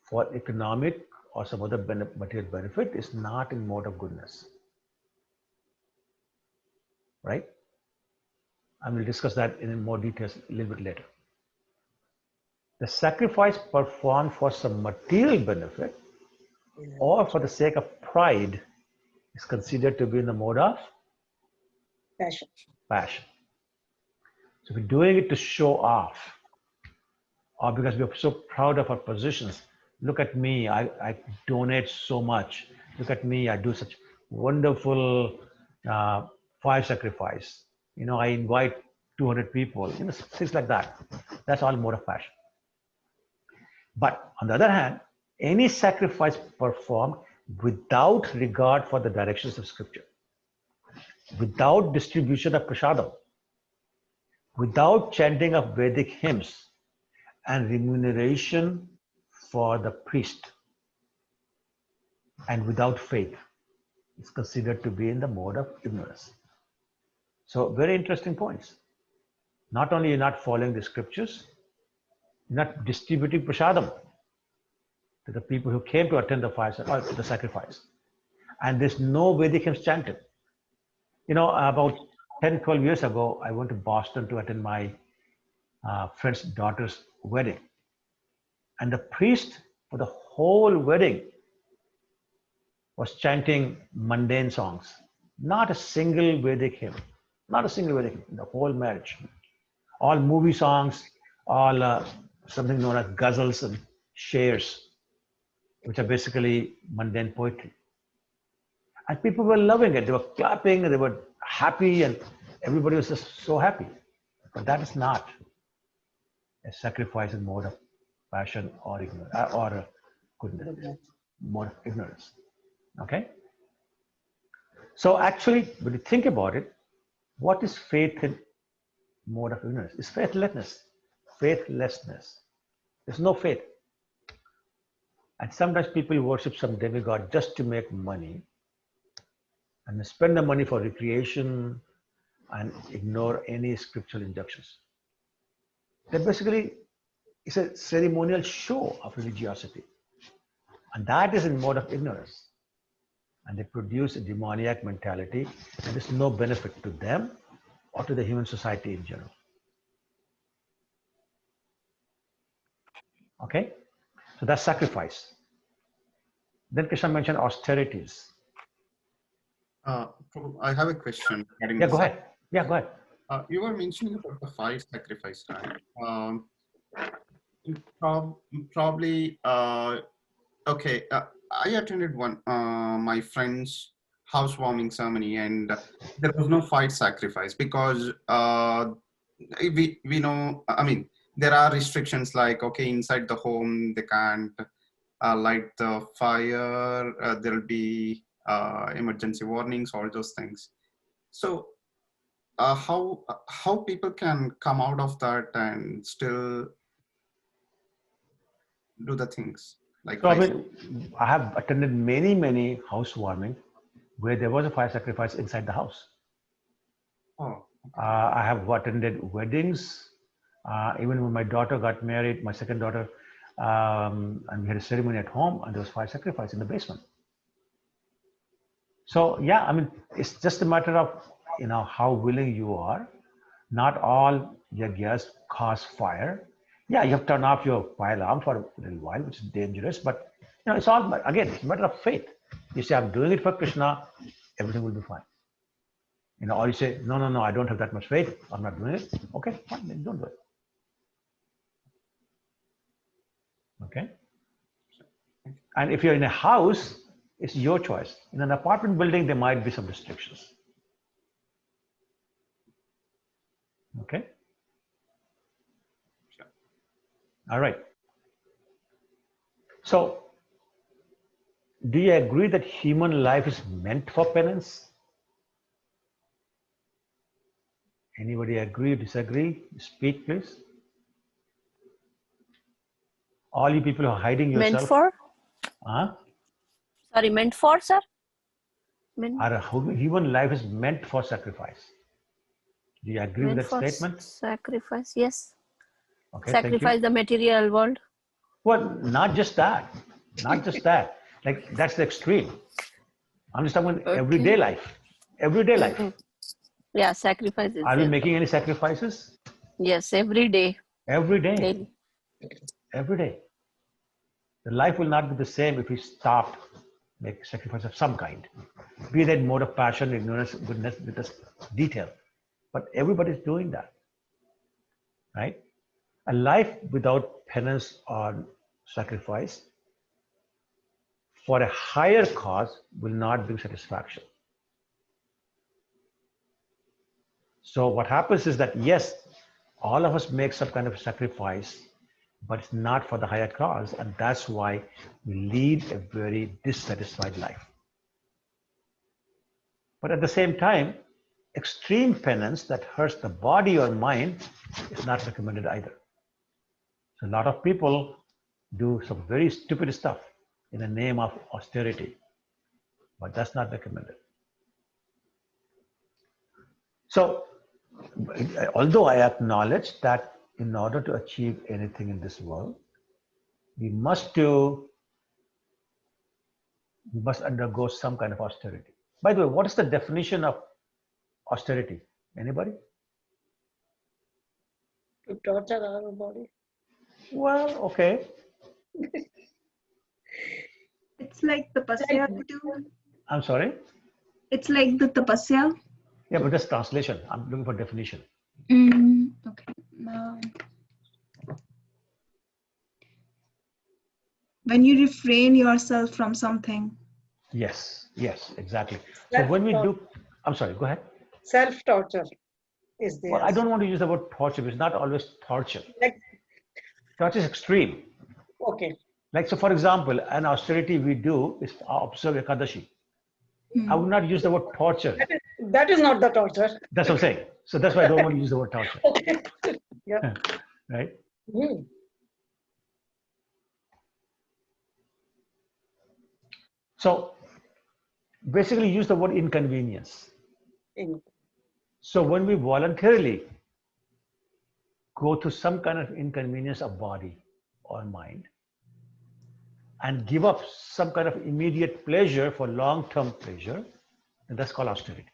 for economic or some other material benefit is not in mode of goodness, right? And we'll discuss that in more details a little bit later. The sacrifice performed for some material benefit or for the sake of pride is considered to be in the mode of Passion. passion. So we're doing it to show off, or because we're so proud of our positions. Look at me, I donate so much. Look at me, I do such wonderful fire sacrifice. You know, I invite 200 people, you know, things like that. That's all mode of passion. But on the other hand, any sacrifice performed without regard for the directions of scripture, without distribution of prasadam, without chanting of Vedic hymns, and remuneration for the priest, and without faith, is considered to be in the mode of ignorance. So very interesting points. Not only you're not following the scriptures, you're not distributing prasadam to the people who came to attend the fire or the sacrifice. And there's no Vedic hymns chanted. You know, about 10, 12 years ago, I went to Boston to attend my friend's daughter's wedding. And the priest for the whole wedding was chanting mundane songs. Not a single Vedic hymn. Not a single Vedic hymn in the whole marriage. All movie songs, all something known as ghazals and shares, which are basically mundane poetry. And people were loving it. They were clapping, they were happy, and everybody was just so happy. But that is not a sacrifice in mode of passion or ignorance or goodness, mode of ignorance. Okay. So actually, when you think about it, what is faith in mode of ignorance? It's faithlessness. Faithlessness. There's no faith. And sometimes people worship some demigod just to make money and spend the money for recreation and ignore any scriptural injunctions. They basically, it's a ceremonial show of religiosity. And that is in mode of ignorance. And they produce a demoniac mentality, and there's no benefit to them or to the human society in general. Okay? So that's sacrifice. Then Krishna mentioned austerities. I have a question. Yeah, go ahead. Yeah, go ahead. You were mentioning about the 5 sacrifice, right? Probably, okay. I attended one, my friend's housewarming ceremony, and there was no 5 sacrifice because we know, I mean, there are restrictions like, okay, inside the home, they can't light the fire, there'll be emergency warnings, all those things. So how people can come out of that and still do the things like? So I mean, I have attended many housewarming where there was a fire sacrifice inside the house. Oh. I have attended weddings. Even when my daughter got married, my second daughter, and we had a ceremony at home, and there was fire sacrifice in the basement. So yeah, I mean, it's just a matter of how willing you are. Not all yagyas cause fire. Yeah, you have to turn off your fire alarm for a little while, which is dangerous. But it's all, again, it's a matter of faith. You say, I'm doing it for Krishna, everything will be fine. Or you say, no, I don't have that much faith, I'm not doing it. Okay, fine, then don't do it. Okay. And if you're in a house, it's your choice. In an apartment building, there might be some restrictions. Okay. All right. So, do you agree that human life is meant for penance? Anybody agree or disagree? Speak, please. All you people who are hiding yourself. Meant for? Huh? Sorry, meant for, sir? Our human life is meant for sacrifice. Do you agree with that statement? Sacrifice, yes. Okay, sacrifice the material world. Well, not just that. Not just that. Like, that's the extreme. I'm just talking about everyday life. Everyday life. Yeah, sacrifices. Are we making any sacrifices? Yes, every day. Every day. Daily. Every day. The life will not be the same if we stopped making sacrifice of some kind. Be that mode of passion, ignorance, goodness, with this detail. But everybody's doing that. Right? A life without penance or sacrifice for a higher cause will not bring satisfaction. So what happens is that, yes, all of us make some kind of sacrifice, but it's not for the higher cause. And that's why we lead a very dissatisfied life. But at the same time, extreme penance that hurts the body or mind is not recommended either. So a lot of people do some very stupid stuff in the name of austerity, but that's not recommended. So, although I acknowledge that in order to achieve anything in this world, we must undergo some kind of austerity. By the way, what is the definition of austerity? Anybody? To torture our body. Well, okay. It's like tapasya too. I'm sorry? It's like the tapasya. Yeah, but that's translation. I'm looking for definition. Okay. When you refrain yourself from something. Yes, exactly. So when we do, I'm sorry, go ahead. Self-torture is there. Well, I don't want to use the word torture. It's not always torture. That is extreme. Okay. Like, so for example, an austerity we do is observe Ekadashi. I would not use the word torture. That is not the torture. That's what I'm saying. So that's why I don't want to use the word torture. Okay. Yeah. Right? Hmm. So basically use the word inconvenience. So when we voluntarily go through some kind of inconvenience of body or mind and give up some kind of immediate pleasure for long-term pleasure, and that's called austerity.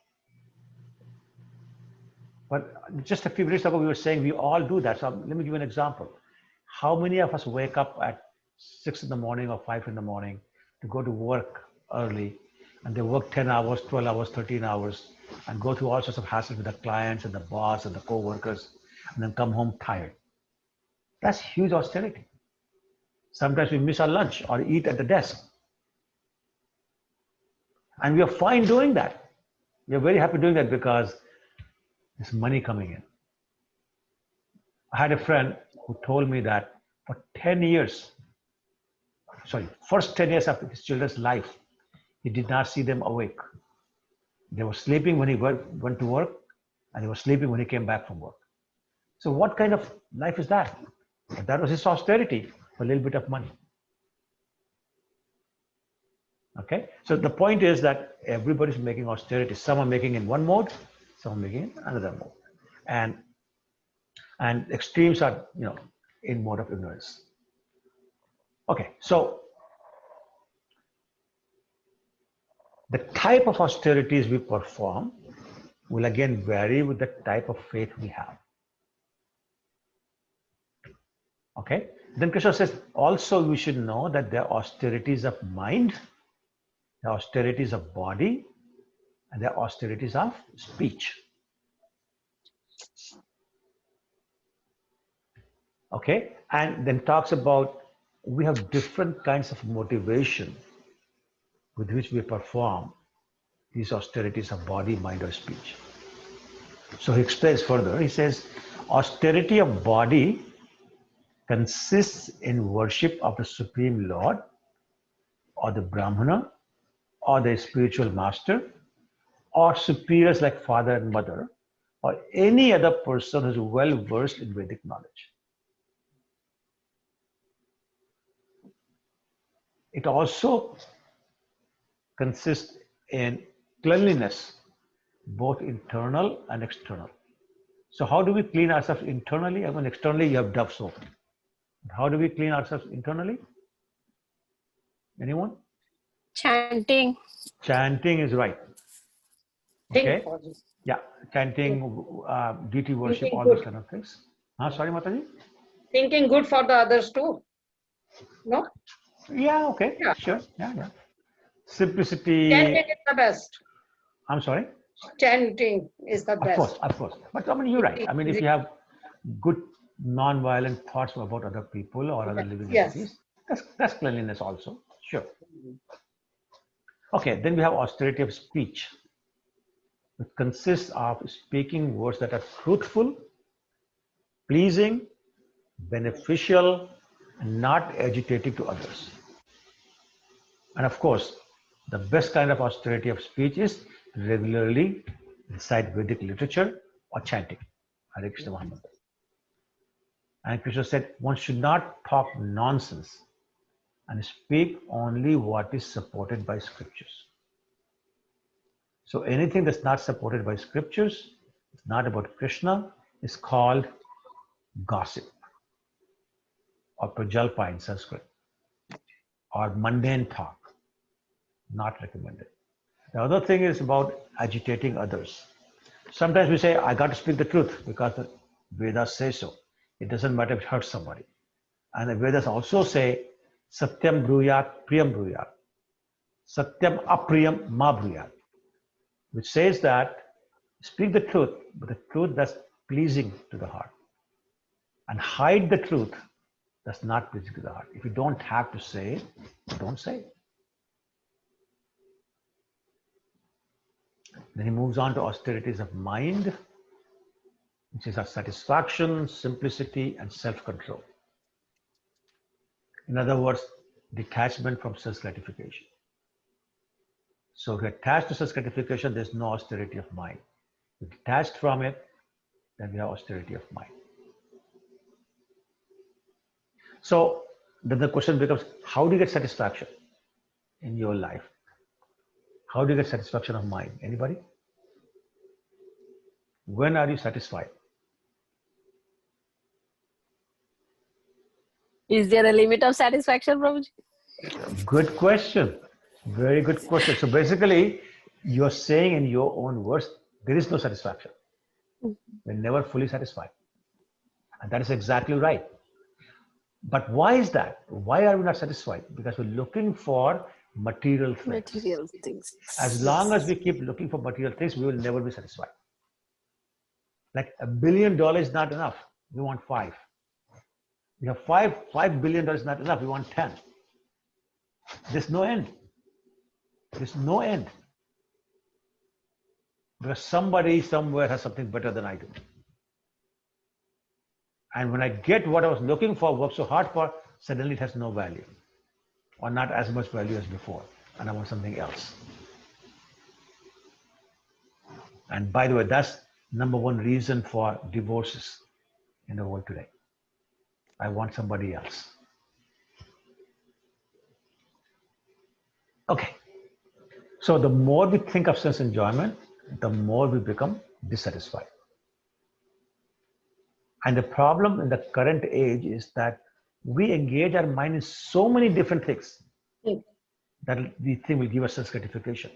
But just a few minutes ago, we were saying we all do that. So let me give you an example. How many of us wake up at 6 in the morning or 5 in the morning to go to work early, and they work 10 hours, 12 hours, 13 hours, and go through all sorts of hassles with the clients and the boss and the co-workers, and then come home tired? That's huge austerity. Sometimes we miss our lunch or eat at the desk. And we are fine doing that. We are very happy doing that because there's money coming in. I had a friend who told me that for 10 years, first 10 years of his children's life, he did not see them awake. They were sleeping when he went to work, and they were sleeping when he came back from work. So what kind of life is that? That was his austerity for a little bit of money. Okay, so the point is that everybody's making austerity. Some are making in one mode, some are making in another mode, and extremes are, in mode of ignorance. Okay, so the type of austerities we perform will again vary with the type of faith we have. Okay, then Krishna says also we should know that there are austerities of mind, there are austerities of body, and there are austerities of speech. Okay, and then talks about we have different kinds of motivation with which we perform these austerities of body, mind, or speech. So he explains further. He says, austerity of body consists in worship of the Supreme Lord, or the Brahmana, or the spiritual master, or superiors like father and mother, or any other person who is well versed in Vedic knowledge. It also consists in cleanliness, both internal and external. So how do we clean ourselves internally? I mean, externally you have Dove soap. How do we clean ourselves internally? Anyone? Chanting. Chanting is right. Okay. Yeah, chanting, deity worship, Thinking all good. those kind of things. Sorry, Mataji? Thinking good for the others too. No? Yeah, okay, Yeah. sure. Yeah. Simplicity. Chanting is the best. I'm sorry? Chanting is the best. Of course. But I mean, you're right. I mean, if you have good non-violent thoughts about other people or other living entities, that's cleanliness also. Sure. Okay, then we have austerity of speech. It consists of speaking words that are truthful, pleasing, beneficial, and not agitating to others. And of course, the best kind of austerity of speech is regularly recite Vedic literature or chanting Hare Krishna Muhammad. And Krishna said one should not talk nonsense and speak only what is supported by scriptures. So anything that's not supported by scriptures, it's not about Krishna, is called gossip or prajalpa in Sanskrit, or mundane talk, not recommended. The other thing is about agitating others. Sometimes we say, I got to speak the truth because the Vedas say so. It doesn't matter if it hurts somebody. And the Vedas also say, Satyam bruyat, priyam bruyat. Satyam apriyam ma bruyat. Which says that speak the truth, but the truth that's pleasing to the heart. And hide the truth that's not pleasing to the heart. If you don't have to say it, don't say it. Then he moves on to austerities of mind, which is our satisfaction, simplicity, and self-control. In other words, detachment from self gratification. So if you're attached to self gratification, there's no austerity of mind. If you're detached from it, then we have austerity of mind. So then the question becomes, how do you get satisfaction in your life? How do you get satisfaction of mind? Anybody? When are you satisfied? Is there a limit of satisfaction, Prabhuji? Good question. Very good question. So basically, you're saying in your own words, there is no satisfaction. We're never fully satisfied. And that is exactly right. But why is that? Why are we not satisfied? Because we're looking for material things. Material things. As long as we keep looking for material things, we will never be satisfied. Like $1 billion is not enough. We want 5. We have $5 billion is not enough. We want 10. There's no end. There's no end. Because somebody somewhere has something better than I do. And when I get what I was looking for, work so hard for, suddenly it has no value. Or not as much value as before. And I want something else. And by the way, that's number one reason for divorces in the world today. I want somebody else. Okay. So the more we think of sense enjoyment, the more we become dissatisfied. And the problem in the current age is that we engage our mind in so many different things that we think will give us sense gratification.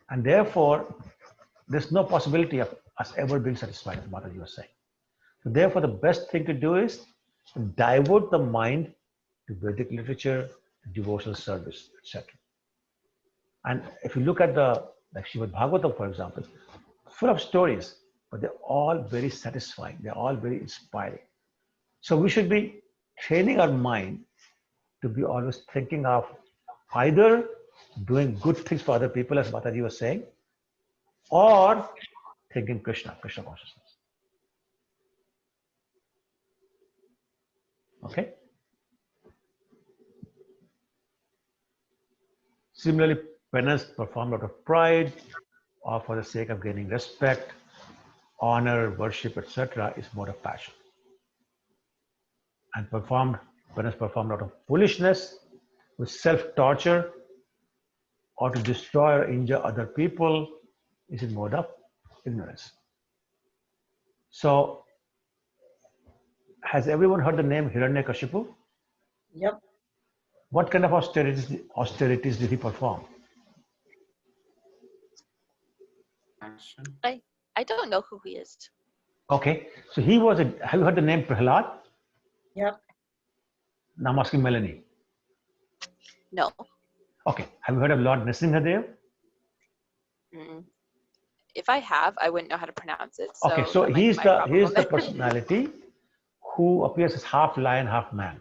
And therefore, there's no possibility of us ever being satisfied, as Mataji was saying. So therefore, the best thing to do is to divert the mind to Vedic literature, devotional service, etc. And if you look at like Srimad Bhagavatam, for example, full of stories, but they're all very satisfying. They're all very inspiring. So we should be training our mind to be always thinking of either doing good things for other people, as Mataji was saying, or thinking Krishna consciousness. Okay? Similarly, penance performed out of pride or for the sake of gaining respect, honor, worship, etc. is more of passion. And penance performed out of foolishness, with self-torture, or to destroy or injure other people is in mode of ignorance. So, has everyone heard the name Hiranyakashipu? Yep. What kind of austerities did he perform? I don't know who he is. Okay, so he was have you heard the name Prahlad? Yep. Now I'm asking Melanie. No. Okay, have you heard of Lord Nrsimhadev? If I have, I wouldn't know how to pronounce it. So okay, so he's the personality who appears as half lion, half man.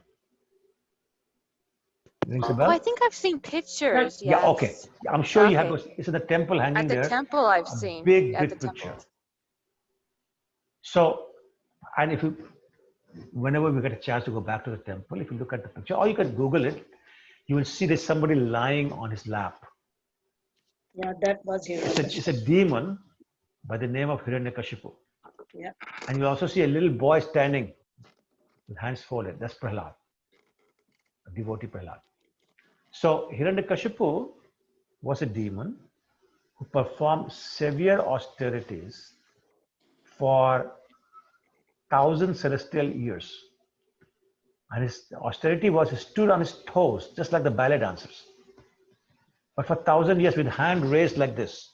Rings a bell? Oh, I think I've seen pictures. Yeah, yes. okay. I'm sure you have those. It's in the temple hanging there. At the temple I've seen. Big at the picture. temple. So, and whenever we get a chance to go back to the temple, if you look at the picture, or you can Google it, you will see there's somebody lying on his lap. Yeah, that was Hiranyakashipu. It's a demon by the name of Hiranyakashipu. Yeah. And you also see a little boy standing with hands folded. That's Prahlad, a devotee Prahlad. So Hiranyakashipu was a demon who performed severe austerities for 1,000 celestial years. And his austerity was he stood on his toes, just like the ballet dancers. But for 1,000 years, with hand raised like this,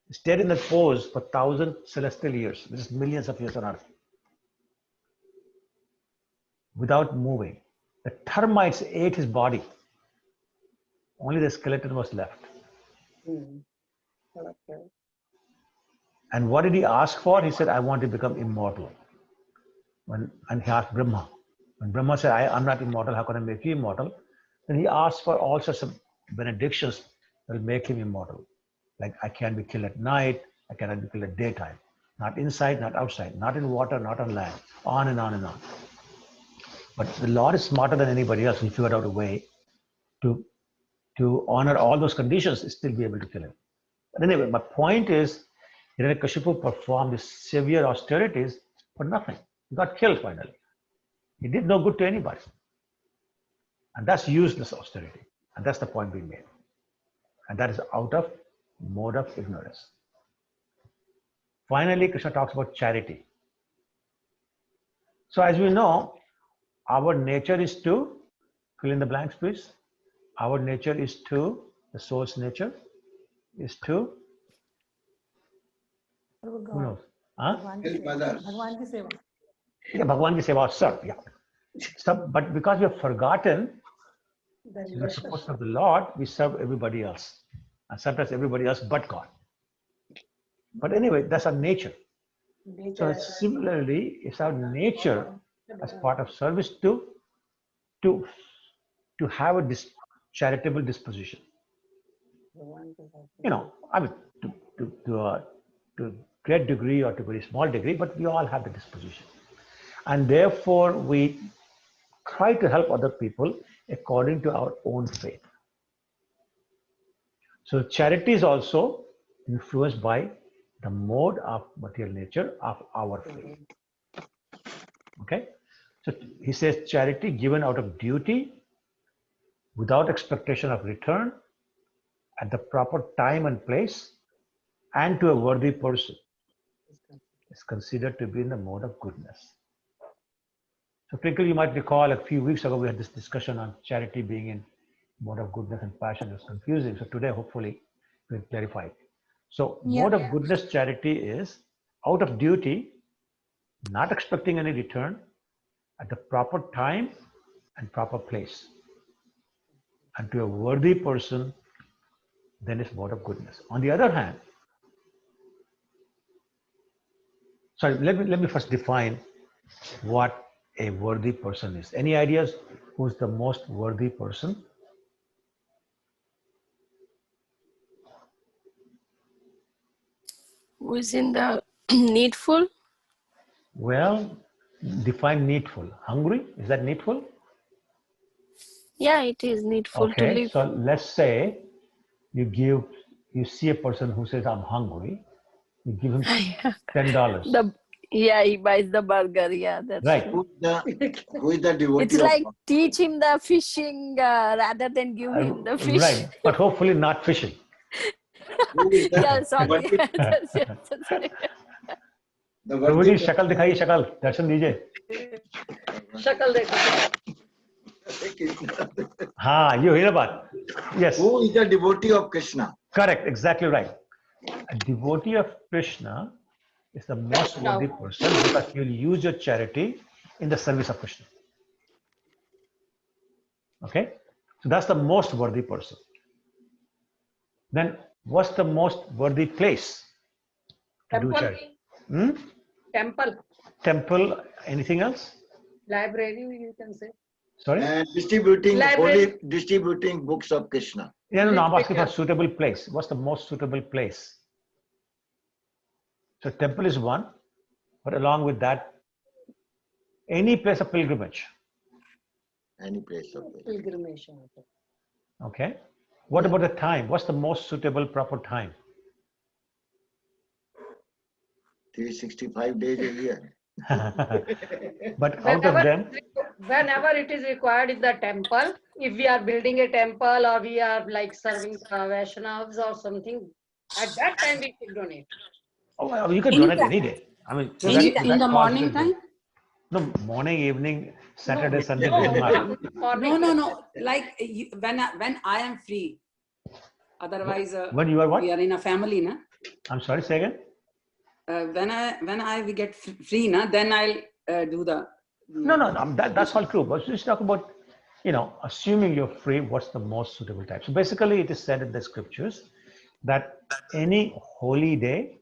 he stayed in that pose for 1,000 celestial years, which is millions of years on earth, without moving. The termites ate his body. Only the skeleton was left. Okay. And what did he ask for? He said, I want to become immortal. And he asked Brahma. When Brahma said, I'm not immortal, how can I make you immortal? Then he asked for all sorts of benedictions that will make him immortal. Like, I can't be killed at night, I cannot be killed at daytime. Not inside, not outside, not in water, not on land, on and on and on. But the Lord is smarter than anybody else. He figured out a way to honor all those conditions and still be able to kill him. But anyway, my point is, Hiranyakashipu performed these severe austerities for nothing. He got killed finally. He did no good to anybody. And that's useless austerity. And that's the point being made. And that is out of mode of ignorance. Finally, Krishna talks about charity. So as we know, our nature is to, fill in the blanks please. Our nature is to, the soul's nature is to, who knows? Huh? Bhagwan ki seva. Yeah, Bhagwan ki seva, serve. Yeah. So, but because we have forgotten, we are supposed to serve the Lord, we serve everybody else. And sometimes everybody else but God. But anyway, that's our nature. So similarly, it's our nature as part of service to have a charitable disposition. You know, I mean, to a great degree or to a very small degree, but we all have the disposition. And therefore, we try to help other people according to our own faith. So charity is also influenced by the mode of material nature of our faith. Okay? So he says charity given out of duty, without expectation of return, at the proper time and place, and to a worthy person, is considered to be in the mode of goodness. So Twinkle, you might recall a few weeks ago we had this discussion on charity being in mode of goodness and passion. It was confusing. So today, hopefully, we'll clarify it. So mode of goodness charity is out of duty, not expecting any return, at the proper time and proper place, and to a worthy person, then is mode of goodness. On the other hand, sorry, let me first define what a worthy person is. Any ideas who's the most worthy person? Who is in the needful? Well, define needful. Hungry, is that needful? Yeah, it is needful to Okay, live. so let's say you see a person who says, I'm hungry, you give him $10. He buys the burger. Yeah, that's Right. true. Who is the devotee It's of like God? teach him the fishing rather than give him the fish. Right, but hopefully not fishing. Who is the Yeah, sorry. devotee? That's it. The Prabhu ji worthy शक्ल दिखाइए, शक्ल दर्शन दीजिए. शक्ल देखो. हाँ, you hear about? Yes. Who is the devotee of Krishna? Correct, exactly right. A devotee of Krishna is the most worthy person because you'll use your charity in the service of Krishna. Okay, so that's the most worthy person. Then what's the most worthy place to do charity? Temple. Temple, anything else? Library, you can say. Sorry? Distributing Library. only distributing books of Krishna. Yeah, no, I'm asking for suitable place. What's the most suitable place? So temple is one, but along with that, any place of pilgrimage. Any place of Pilgrimage. Okay. What about the time? What's the most suitable proper time? 365 days a year. But out of them, Whenever it is required in the temple, if we are building a temple or we are like serving Vaishnavas or something, at that time we should donate. oh, well, you can donate any day. I mean, In the morning time? No, morning, evening, Saturday, Sunday, doesn't matter. No. Like when I am free. Otherwise, When you are what? we are in a family, na? I'm sorry, say again. When I will get free, na, then I'll do the. No, that's all true. But just talk about, assuming you're free, what's the most suitable time? So basically, it is said in the scriptures that any holy day,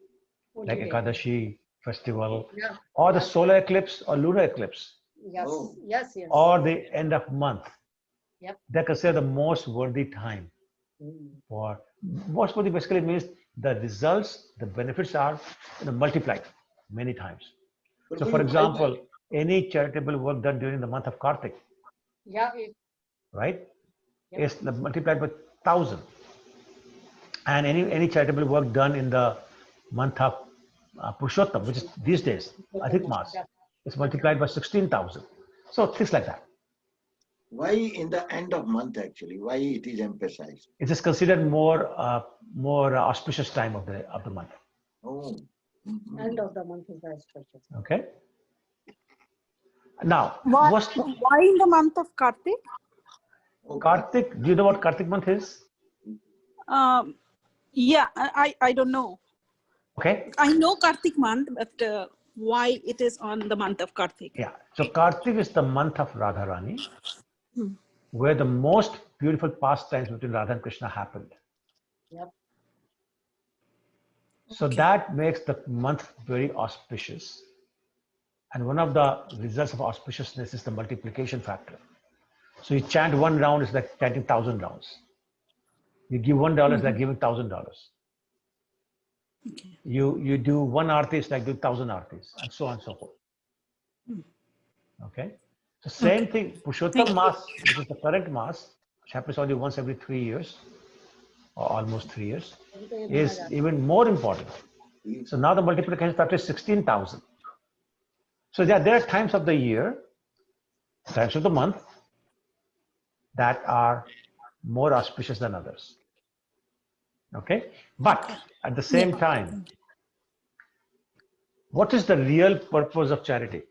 like Ekadashi festival, or the solar eclipse or lunar eclipse, Yes. or the end of month, Yep. they're considered the most worthy time. For most worthy basically means the results, the benefits are multiplied many times. So, for example, any charitable work done during the month of Kartik, Yeah. right, Yep. is multiplied by 1,000. And any charitable work done in the month of Purushottam, which is these days, Adhik Mas, is multiplied by 16,000. So things like that. Why in the end of month actually? Why it is emphasized? It is considered more auspicious time of the month. Oh. End of the month is the special. Okay. Now, Why in the month of Kartik? Kartik, do you know what Kartik month is? Yeah, I don't know. Okay. I know Kartik month, but why it is on the month of Kartik? Yeah. So Kartik is the month of Radharani, Hmm. where the most beautiful pastimes between Radha and Krishna happened. Yep. So that makes the month very auspicious. And one of the results of auspiciousness is the multiplication factor. So you chant one round, it's like chanting 1,000 rounds. You give $1, it's like giving $1,000. You do one arti, it's like doing 1,000 artis, and so on and so forth. Okay. So same thing, Purushottam Mass, which is the current Mass, which happens only once every 3 years, or almost 3 years, is even more important. So now the multiplication factor is 16,000. So there are times of the year, times of the month, that are more auspicious than others. Okay? But at the same time, what is the real purpose of charity?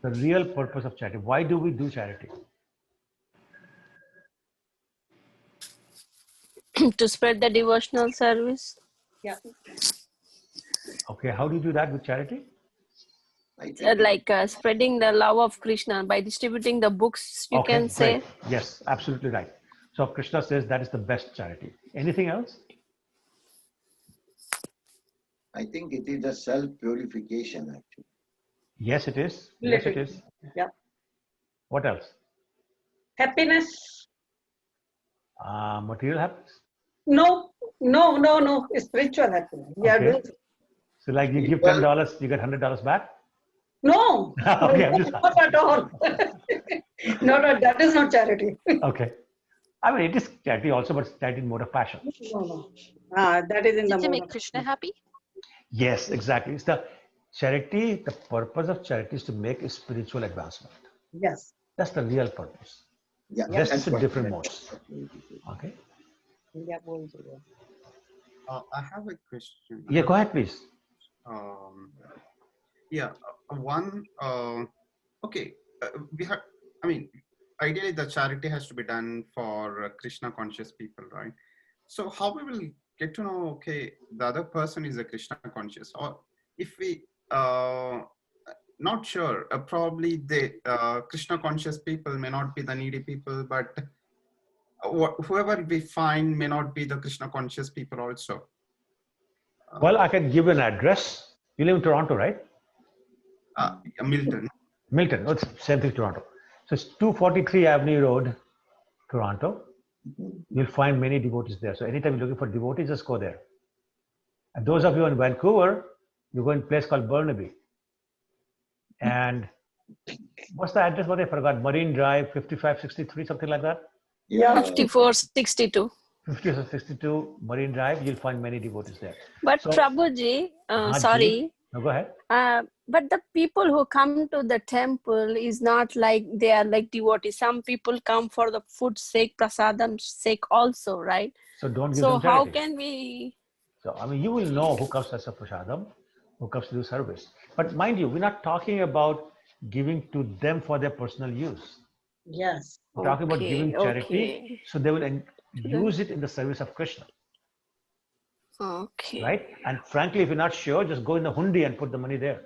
The real purpose of charity. Why do we do charity? To spread the devotional service. Yeah. Okay, how do you do that with charity? Like spreading the love of Krishna by distributing the books, you can say. Great. Yes, absolutely right. So Krishna says that is the best charity. Anything else? I think it is a self-purification actually. Yes, it is. Yes, it is. Yeah. What else? Happiness. Material happiness? No. Spiritual happiness. We are doing. So like you give $10, you get $100 back? No. Okay, I'm just Not at all. No, that is not charity. Okay. I mean, it is charity also, but it's charity in mode of passion. No. That is in the To mode make of Krishna happy? Yes, exactly. It's the charity, the purpose of charity is to make a spiritual advancement. Yes. That's the real purpose. Yeah, Rest that's is in what- different modes. Okay. I have a question. Yeah, go ahead, please. We have, I mean, ideally the charity has to be done for Krishna conscious people, right? So how we will get to know, okay, the other person is a Krishna conscious, or if we, not sure, probably the Krishna conscious people may not be the needy people, but whoever we find may not be the Krishna conscious people also. Well, I can give an address. You live in Toronto, right? Milton. Milton. Oh, it's same thing, Toronto. So it's 243 Avenue Road, Toronto. You'll find many devotees there. So anytime you're looking for devotees, just go there. And those of you in Vancouver, you go in a place called Burnaby. And what's the address? What I forgot? Marine Drive, 5563, something like that? Yeah. 5462. 5462 Marine Drive. You'll find many devotees there. But So, Prabhuji, Ji, sorry. no, go ahead. But the people who come to the temple is not like they are like devotees. Some people come for the food sake, prasadam sake also, right? So don't give So them how charity. can we? So, I mean, you will know who comes as a prasadam, who comes to do service. But mind you, we're not talking about giving to them for their personal use. Yes. We're talking about giving charity, so they will use it in the service of Krishna. Okay. Right? And frankly, if you're not sure, just go in the hundi and put the money there.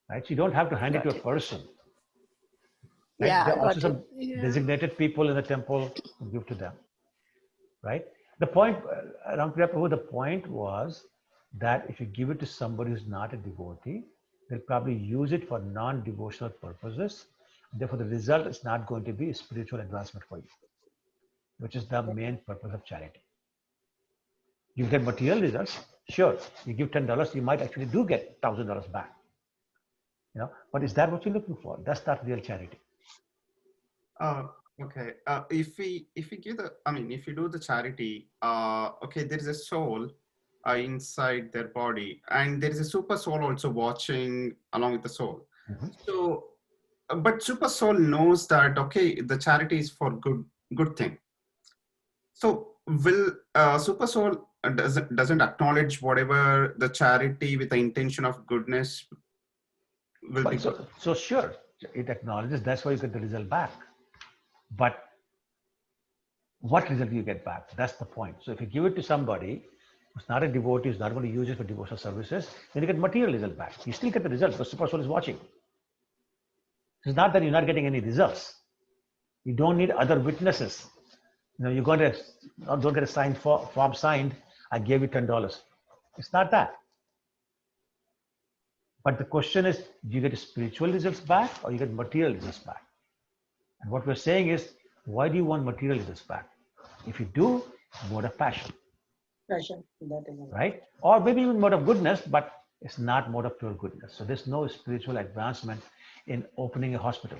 Right? So you don't have to hand it to a person. Right? Yeah, There are also got some it. Yeah. designated people in the temple who give to them. Right? The point, Rampriya Prabhu, the point was that if you give it to somebody who's not a devotee, they'll probably use it for non-devotional purposes. Therefore, the result is not going to be spiritual advancement for you, which is the main purpose of charity. You get material results. Sure, you give $10, you might actually do get $1,000 back. But is that what you're looking for? That's not real charity. Okay. If we give if you do the charity, okay, there is a soul inside their body, and there is a super soul also watching along with the soul. So, but super soul knows that okay, the charity is for good thing. So, will super soul doesn't acknowledge whatever the charity with the intention of goodness will be good? So sure, it acknowledges. That's why you get the result back. But what result do you get back? That's the point. So if you give it to somebody who's not a devotee, who's not going to use it for devotional services, then you get material result back. You still get the result because super soul is watching. It's not that you're not getting any results. You don't need other witnesses. You're going to don't get a signed form signed. I gave you $10. It's not that. But the question is, do you get spiritual results back or you get material results back? And what we're saying is, why do you want material results back? If you do, mode of passion. Passion. That is right? Or maybe even mode of goodness, but it's not mode of pure goodness. So there's no spiritual advancement in opening a hospital.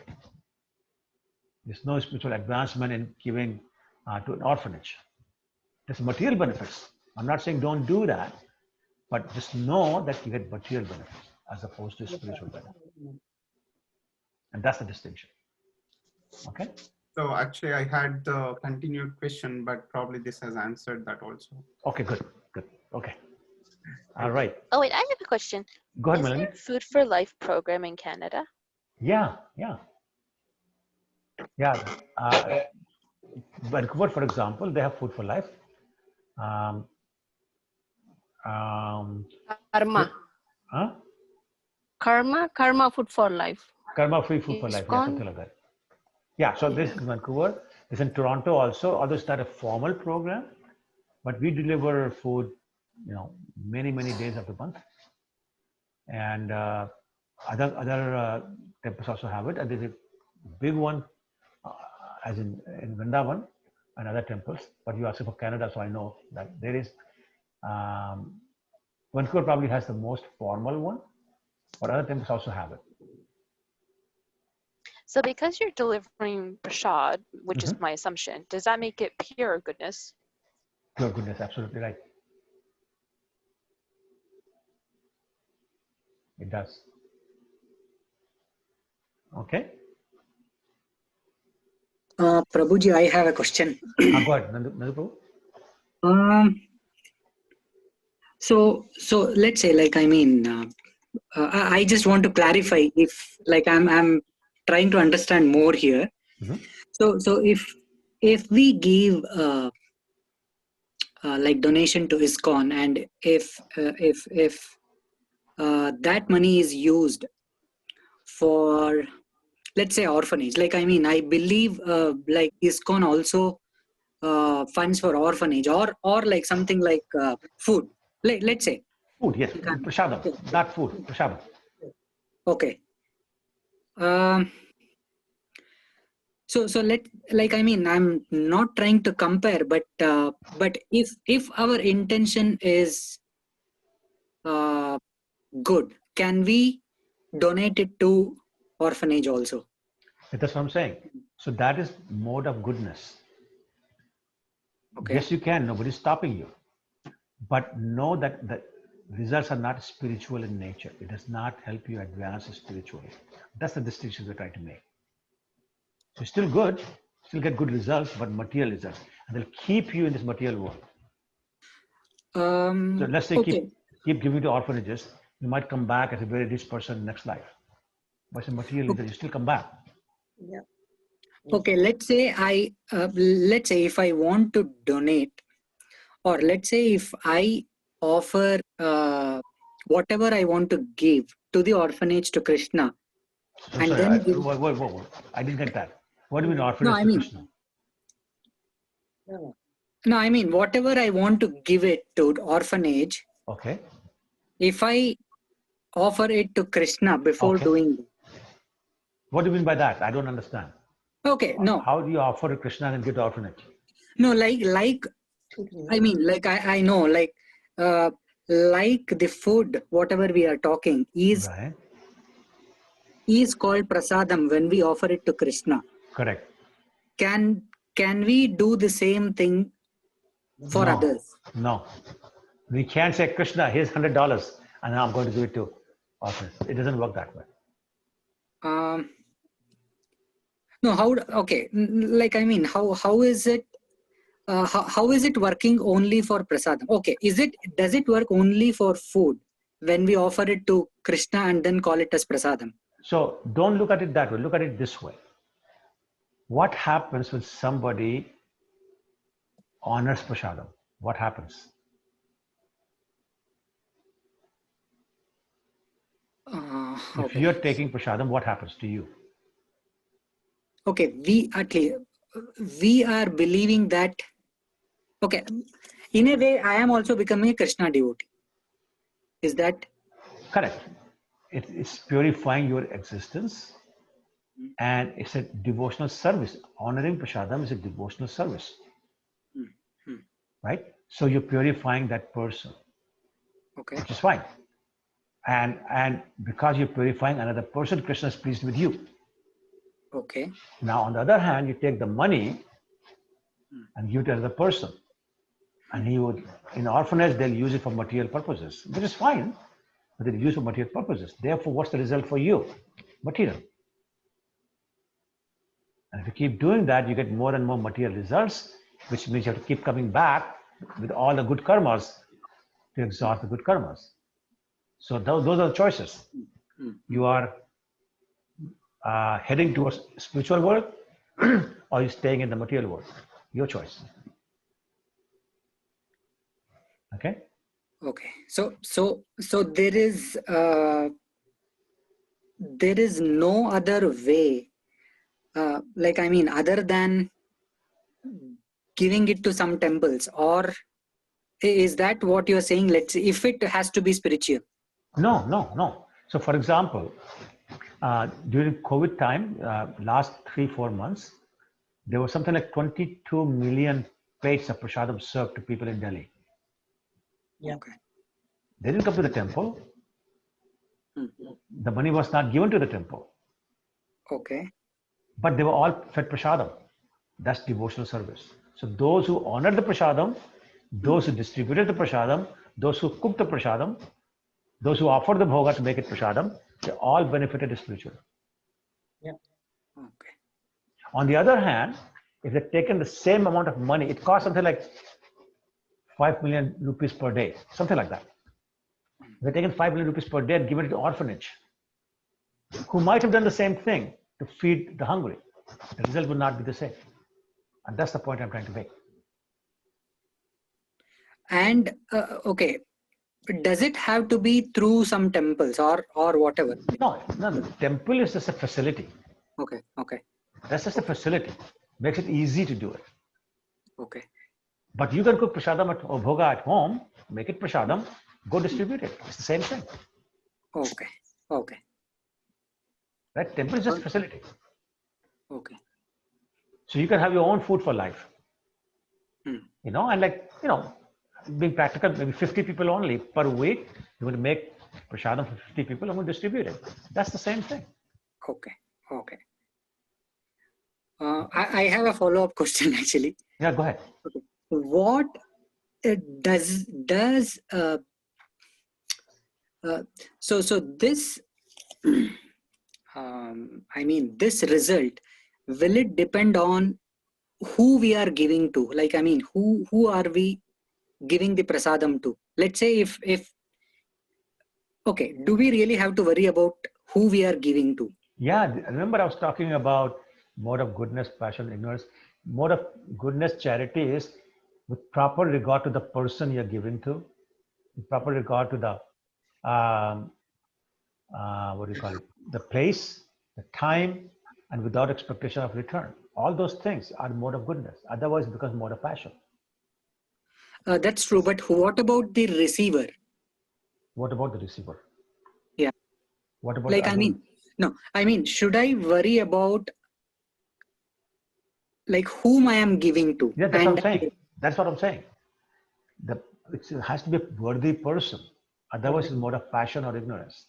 There's no spiritual advancement in giving to an orphanage. There's material benefits. I'm not saying don't do that, but just know that you get material benefits as opposed to spiritual benefits. And that's the distinction. Okay? So actually I had the continued question, but probably this has answered that also. Okay, good. Okay. All right. Oh, wait, I have a question. Go ahead, Is Melanie. there a Food for Life program in Canada? Yeah. Vancouver, for example, they have Food for Life. Karma. Huh? Karma Food for Life. Karma Free Food for Life, yeah, something like that. Yeah, so this is Vancouver. This is in Toronto also, although it's not a formal program, but we deliver food, many days of the month. And other temples also have it. And there's a big one, as in Vrindavan and other temples. But you asked for Canada, so I know that there is. Vancouver probably has the most formal one, but other temples also have it. So because you're delivering prasad, which is my assumption, does that make it pure goodness? Pure goodness, absolutely right. It does. Okay. Prabhuji, I have a question. Go ahead, Nandu Prabhu. So let's say, I just want to clarify if, I'm trying to understand more here. So if we give donation to ISKCON, and if that money is used for, let's say, orphanage, I believe ISKCON also funds for orphanage or something like food. Let's say food, yes, prasadam, not food, prasadam. Okay. So I'm not trying to compare, but if our intention is good, can we donate it to orphanage also? That's what I'm saying. So that is mode of goodness. Okay. Yes, you can. Nobody's stopping you. But know that the results are not spiritual in nature. It does not help you advance spiritually. That's the distinction we're trying to make. So it's still good, still get good results, but material results. And they'll keep you in this material world. So let's say keep giving to orphanages. You might come back as a very rich person next life. But it's a material result, you still come back. Yeah. Okay, let's say if I want to donate, or let's say if I offer whatever I want to give to the orphanage to Krishna. So and sorry, then I didn't get that. What do you mean orphanage to Krishna? No, I mean whatever I want to give it to orphanage. Okay. If I offer it to Krishna before doing it. What do you mean by that? I don't understand. Okay, no. How do you offer to Krishna and give to orphanage? No, like I mean, like I know, like the food, whatever we are talking, is called prasadam when we offer it to Krishna. Correct. Can we do the same thing for others? No. We can't say, Krishna, here's $100 and I'm going to give it to orphans. It doesn't work that way. No, okay, like, I mean, how is it, how is it working only for prasadam? Okay, does it work only for food when we offer it to Krishna and then call it as prasadam? So don't look at it that way. Look at it this way. What happens when somebody honors prasadam? What happens? If you're taking prasadam, what happens to you? Okay, we are believing that, okay, in a way, I am also becoming a Krishna devotee. Is that correct? It's purifying your existence, and it's a devotional service. Honoring prasadam is a devotional service, right? So you're purifying that person, okay, which is fine. And because you're purifying another person, Krishna is pleased with you. Okay. Now, on the other hand, you take the money and give it to another person. And he would, in orphanage, they'll use it for material purposes, which is fine, but they'll use it for material purposes. Therefore, what's the result for you? Material. And if you keep doing that, you get more and more material results, which means you have to keep coming back with all the good karmas to exhaust the good karmas. So those are the choices. You are heading towards spiritual world or you're staying in the material world. Your choice. Okay. Okay. So there is no other way, like, I mean, other than giving it to some temples, or is that what you're saying? Let's say if it has to be spiritual. No. So for example, during COVID time, last 3-4 months, there was something like 22 million plates of prasadam served to people in Delhi. Yeah. Okay. They didn't come to the temple. The money was not given to the temple. Okay. But they were all fed prasadam. That's devotional service. So those who honored the prasadam, those who distributed the prasadam, those who cooked the prasadam, those who offered the bhoga to make it prasadam, they all benefited spiritually. Yeah. Okay. On the other hand, if they've taken the same amount of money, it costs something like 5 million rupees per day, something like that. They've taken 5 million rupees per day and given it to orphanage, who might have done the same thing to feed the hungry. The result would not be the same. And that's the point I'm trying to make. And okay, does it have to be through some temples or whatever? No. The temple is just a facility. Okay. That's just a facility. Makes it easy to do it. Okay. But you can cook prasadam or bhoga at home, make it prasadam, go distribute it. It's the same thing. Okay. Right? Temple is just a facility. Okay. So you can have your own food for life. You know, and being practical, maybe 50 people only per week, you're going to make prasadam for 50 people, I'm going to distribute it. That's the same thing. Okay. I have a follow-up question actually. Yeah, go ahead. Okay. What does so this I mean, this result, will it depend on who we are giving to? Like, I mean, who are we giving the prasadam to? Let's say if okay, do we really have to worry about who we are giving to? Yeah, remember I was talking about mode of goodness, passion, ignorance. Mode of goodness, charity is with proper regard to the person you're giving to, with proper regard to the what do you call it? The place, the time, and without expectation of return. All those things are mode of goodness. Otherwise, it becomes mode of passion. That's true, but what about the receiver? What about the receiver? Yeah. What about like, I mean, should I worry about like whom I am giving to? Yeah, that's what I'm saying. That's what I'm saying. it has to be a worthy person. Otherwise, it's a mode of passion or ignorance.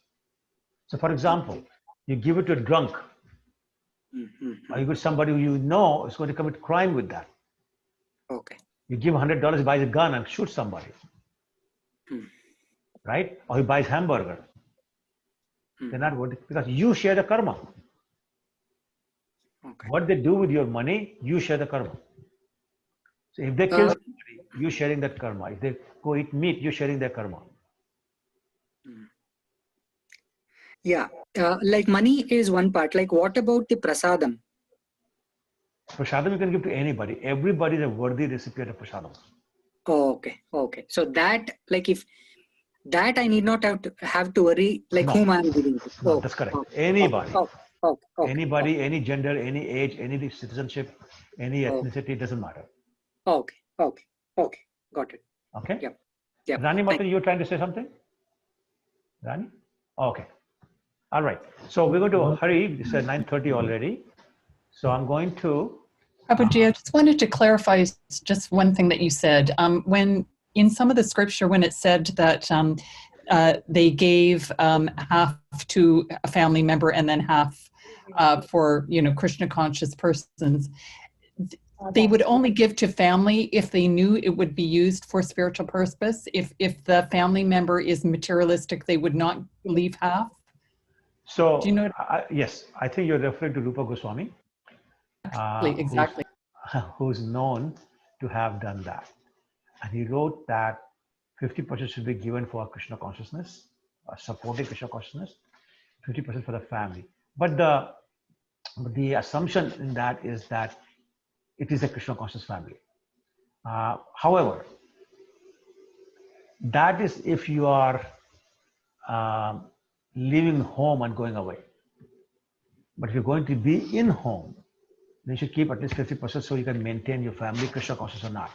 So, for example, you give it to a drunk, or you give somebody who you know is going to commit crime with that. Okay. You give $100, he buys a gun and shoots somebody, right? Or he buys hamburger. They're not worthy because you share the karma. Okay. What they do with your money, you share the karma. So if they kill somebody, you're sharing that karma. If they go eat meat, you're sharing their karma. Yeah. Like money is one part. Like what about the prasadam? Prasadam you can give to anybody. Everybody is a worthy recipient of prasadam. Oh, okay. Okay. So that, like, if that I need not have to worry, like, No. whom I am giving to. No, that's correct. Anybody. Okay. Anybody, any gender, any age, any citizenship, any ethnicity, doesn't matter. Okay. Okay. Okay. Got it. Okay? Yep. Yep. Rani Matan, you were trying to say something? Rani? Okay. All right. So we're going to hurry. It's 9:30 already. So I'm going to... Prabhuji, I just wanted to clarify just one thing that you said. When in some of the scripture, when it said that they gave half to a family member and then half for Krishna conscious persons, they would only give to family if they knew it would be used for spiritual purpose. If the family member is materialistic, they would not leave half. So, do you know? Yes, I think you're referring to Rupa Goswami. Exactly. Who's known to have done that. And he wrote that 50% should be given for Krishna consciousness, supporting Krishna consciousness, 50% for the family. But the assumption in that is that it is a Krishna conscious family. However, that is if you are leaving home and going away. But if you're going to be in home, then you should keep at least 50% so you can maintain your family, Krishna conscious or not.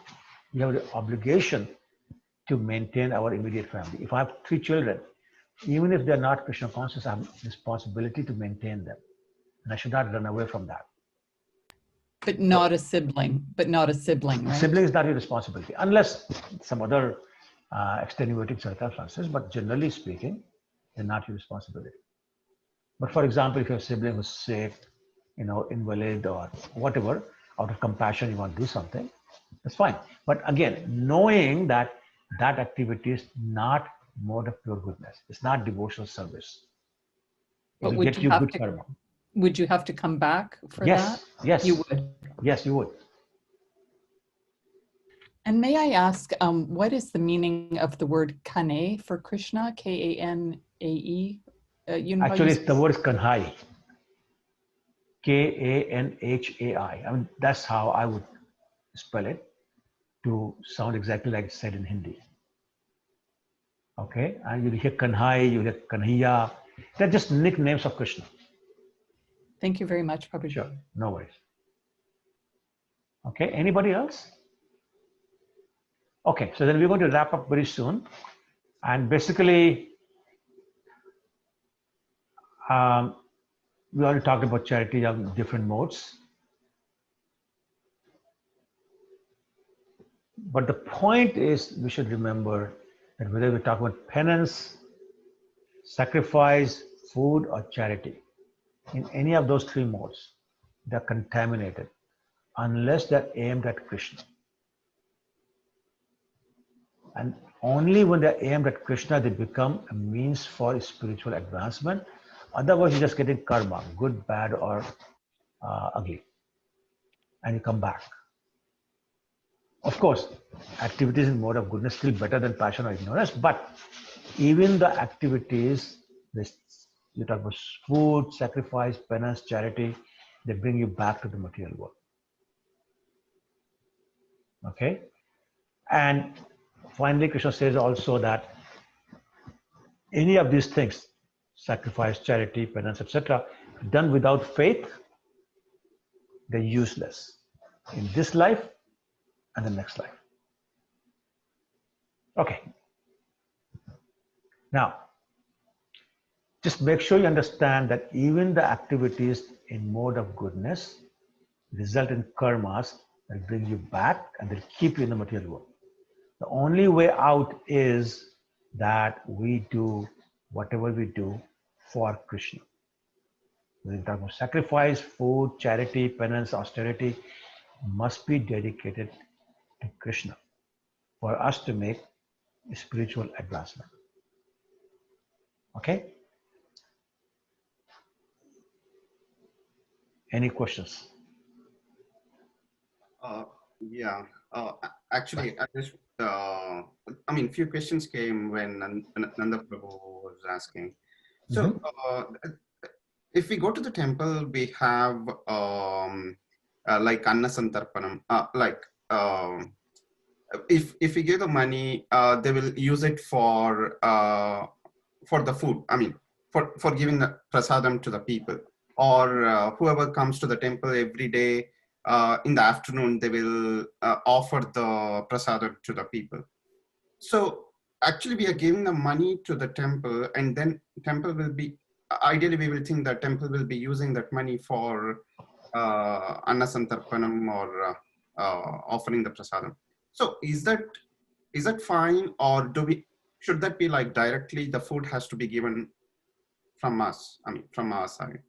You have the obligation to maintain our immediate family. If I have 3 children, even if they're not Krishna conscious, I have responsibility to maintain them. And I should not run away from that. But not a sibling, right? Sibling is not your responsibility, unless some other extenuating circumstances, but generally speaking, they're not your responsibility. But for example, if your sibling was sick, invalid or whatever, out of compassion, you want to do something, that's fine. But again, knowing that that activity is not mode of pure goodness, it's not devotional service. It will get you good karma. Would you have to come back for that? Yes. You would. Yes, you would. And may I ask, what is the meaning of the word Kane for Krishna? K-A-N-A-E? Actually, the word is Kanhai. K-A-N-H-A-I. I mean, that's how I would spell it to sound exactly like it's said in Hindi. Okay, and you hear Kanhai, you hear Kanhaiya. They're just nicknames of Krishna. Thank you very much, Prabhuji. Sure, no worries. Okay, anybody else? Okay, so then we're going to wrap up very soon. And basically, we already talked about charity of different modes. But the point is, we should remember that whether we talk about penance, sacrifice, food, or charity, in any of those 3 modes, they're contaminated unless they're aimed at Krishna. And only when they're aimed at Krishna, they become a means for spiritual advancement. Otherwise, you're just getting karma, good, bad, or ugly. And you come back. Of course, activities in mode of goodness still better than passion or ignorance, but even the activities, you talk about food, sacrifice, penance, charity, they bring you back to the material world. Okay? And finally, Krishna says also that any of these things, sacrifice, charity, penance, etc., done without faith, they're useless in this life and the next life. Okay. Now, just make sure you understand that even the activities in mode of goodness result in karmas that bring you back and they'll keep you in the material world. The only way out is that we do whatever we do for Krishna. In terms of sacrifice, food, charity, penance, austerity, must be dedicated to Krishna for us to make spiritual advancement. Okay? Any questions? Yeah. Actually, few questions came when Nanda Prabhu was asking. So, if we go to the temple, we have like Anna Santarpanam, if we give the money, they will use it for the food. For giving the prasadam to the people, or whoever comes to the temple every day. In the afternoon, they will offer the prasadam to the people. So actually, we are giving the money to the temple, and then temple will be, ideally, we will think that temple will be using that money for Anna Santarpanam or offering the prasadam. So is that fine, or should that be like directly the food has to be given from us? From our side.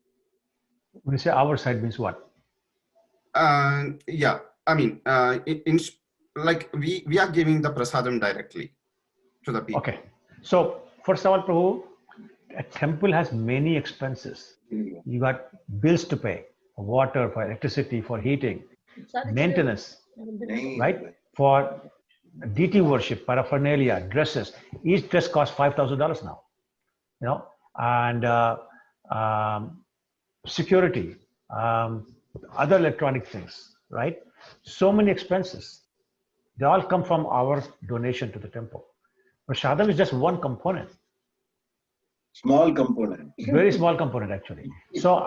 When you say our side means what? Yeah, like we are giving the prasadam directly to the people. Okay. So first of all, Prabhu, a temple has many expenses. You got bills to pay for water, for electricity, for heating, maintenance, right? For deity worship, paraphernalia, dresses. Each dress costs $5,000 now, and security, other electronic things, right? So many expenses. They all come from our donation to the temple. Prasadam is just one component. Small component. Very small component, actually. So,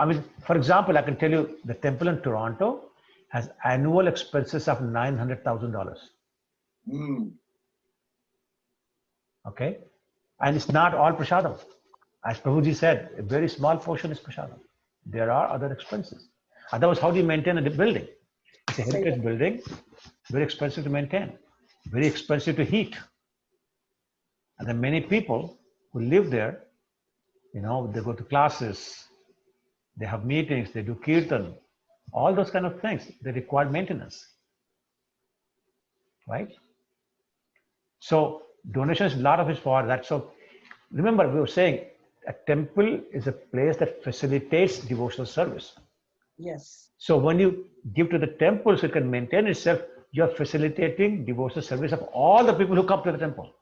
for example, I can tell you the temple in Toronto has annual expenses of $900,000. Okay? And it's not all prasadam. As Prabhuji said, a very small portion is prasadam. There are other expenses. Otherwise, how do you maintain a building? It's a heritage building, very expensive to maintain, very expensive to heat. And then many people who live there, they go to classes, they have meetings, they do kirtan, all those kind of things. They require maintenance, right? So donations, a lot of it for that. So remember, we were saying a temple is a place that facilitates devotional service. Yes. So when you give to the temple so it can maintain itself, you're facilitating devotional service of all the people who come to the temple.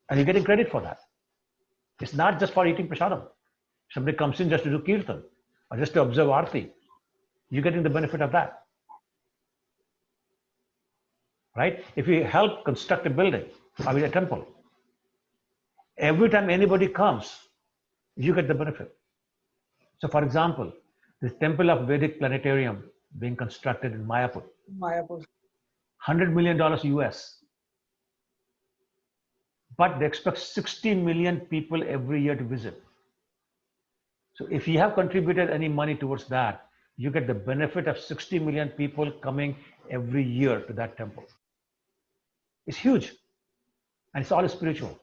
And you're getting credit for that. It's not just for eating prasadam. Somebody comes in just to do kirtan or just to observe arti. You're getting the benefit of that. Right? If you help construct a building, a temple, every time anybody comes, you get the benefit. So for example, the temple of Vedic planetarium being constructed in Mayapur. $100 million US. But they expect 60 million people every year to visit. So if you have contributed any money towards that, you get the benefit of 60 million people coming every year to that temple. It's huge. And it's all spiritual.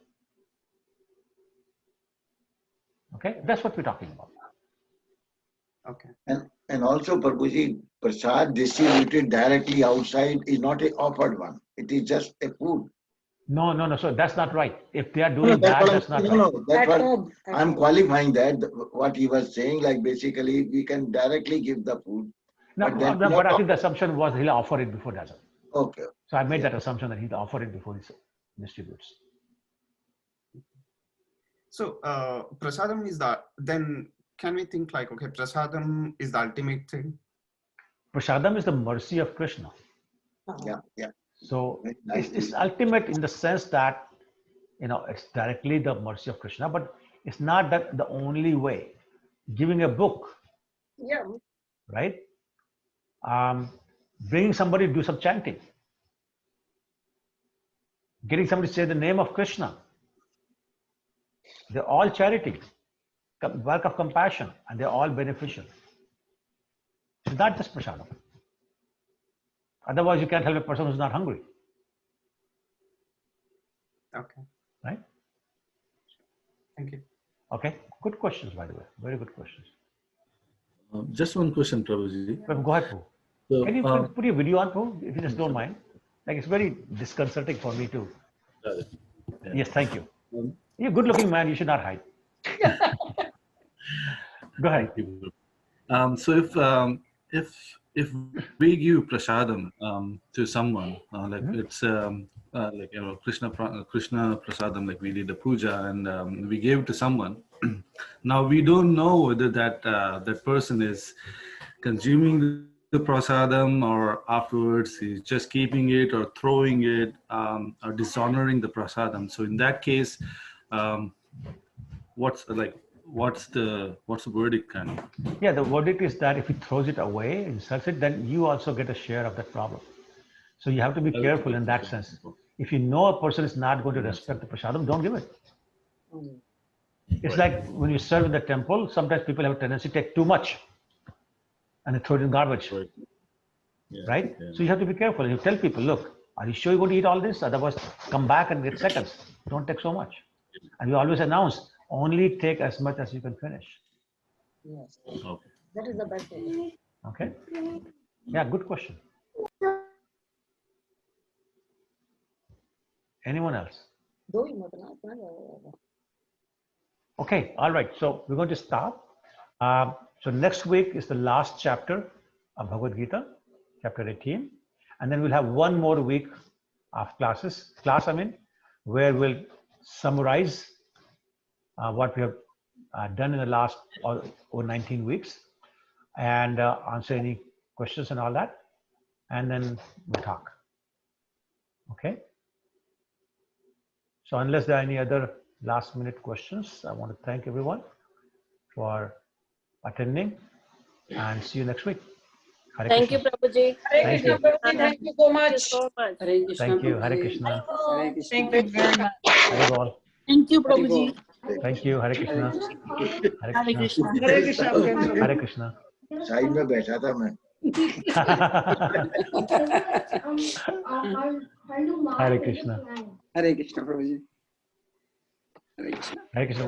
Okay, that's what we're talking about. Okay. And also, Prabhuji, prasad distributed directly outside is not an offered one. It is just a food. No. So that's not right. If they are doing that's not right. No, that's what I'm qualifying that. What he was saying, like basically, we can directly give the food. No, but I think the assumption was he'll offer it before dasam. Okay. So I made that assumption that he'll offer it before he distributes. So prasadam is then can we think like, okay, prasadam is the ultimate thing? Prasadam is the mercy of Krishna. Yeah. So it's ultimate in the sense that, it's directly the mercy of Krishna, but it's not that the only way. Giving a book. Yeah. Right? Bringing somebody to do some chanting. Getting somebody to say the name of Krishna. They're all charity, work of compassion, and they're all beneficial. It's not just prasadam. Otherwise, you can't help a person who's not hungry. Okay. Right? Thank you. Okay. Good questions, by the way. Very good questions. Just one question, Prabhuji. Go ahead, Pooh. So, Can you put your video on, Pooh, if you just don't mind? Like, it's very disconcerting for me too. Got it. Yeah. Yes, thank you. You're a good-looking man. You should not hide. Go ahead. Thank you. So if we give prasadam to someone, like it's like Krishna prasadam, like we did the puja and we gave it to someone. Now we don't know whether that person is consuming the prasadam or afterwards he's just keeping it or throwing it or dishonoring the prasadam. So in that case, what's the verdict kind of? Yeah, the verdict is that if he throws it away, insults it, then you also get a share of that problem. So you have to be careful in that sense. If you know a person is not going to respect the prasadam, don't give it. It's like when you serve in the temple, sometimes people have a tendency to take too much and they throw it in garbage. Right? So you have to be careful. You tell people, look, are you sure you're going to eat all this? Otherwise, come back and get seconds. Don't take so much. And we always announce, only take as much as you can finish. Yes. Okay. That is the best way. Okay. Yeah, good question. Anyone else? Okay, all right. So we're going to stop. So next week is the last chapter of Bhagavad Gita, chapter 18. And then we'll have one more week of where we'll summarize what we have done in the last over 19 weeks and answer any questions and all that. And then we'll talk. Okay. So unless there are any other last minute questions, I want to thank everyone for attending and see you next week. Hare Thank Krishna. you, Prabhuji. Thank you. Thank you so much. Hare Krishna. Thank you. Hare Prabhuji. Krishna. Hare Krishna. Thank you very much. Hare Bol. Thank you, Hare Prabhuji. Bol. Thank you. Hare Krishna. Hare Hare Krishna. Krishna. Hare Krishna. Hare Krishna. Side में बैठा था मैं Hare Krishna. Hare Krishna, Prabhuji. Hare Krishna. Hare Krishna.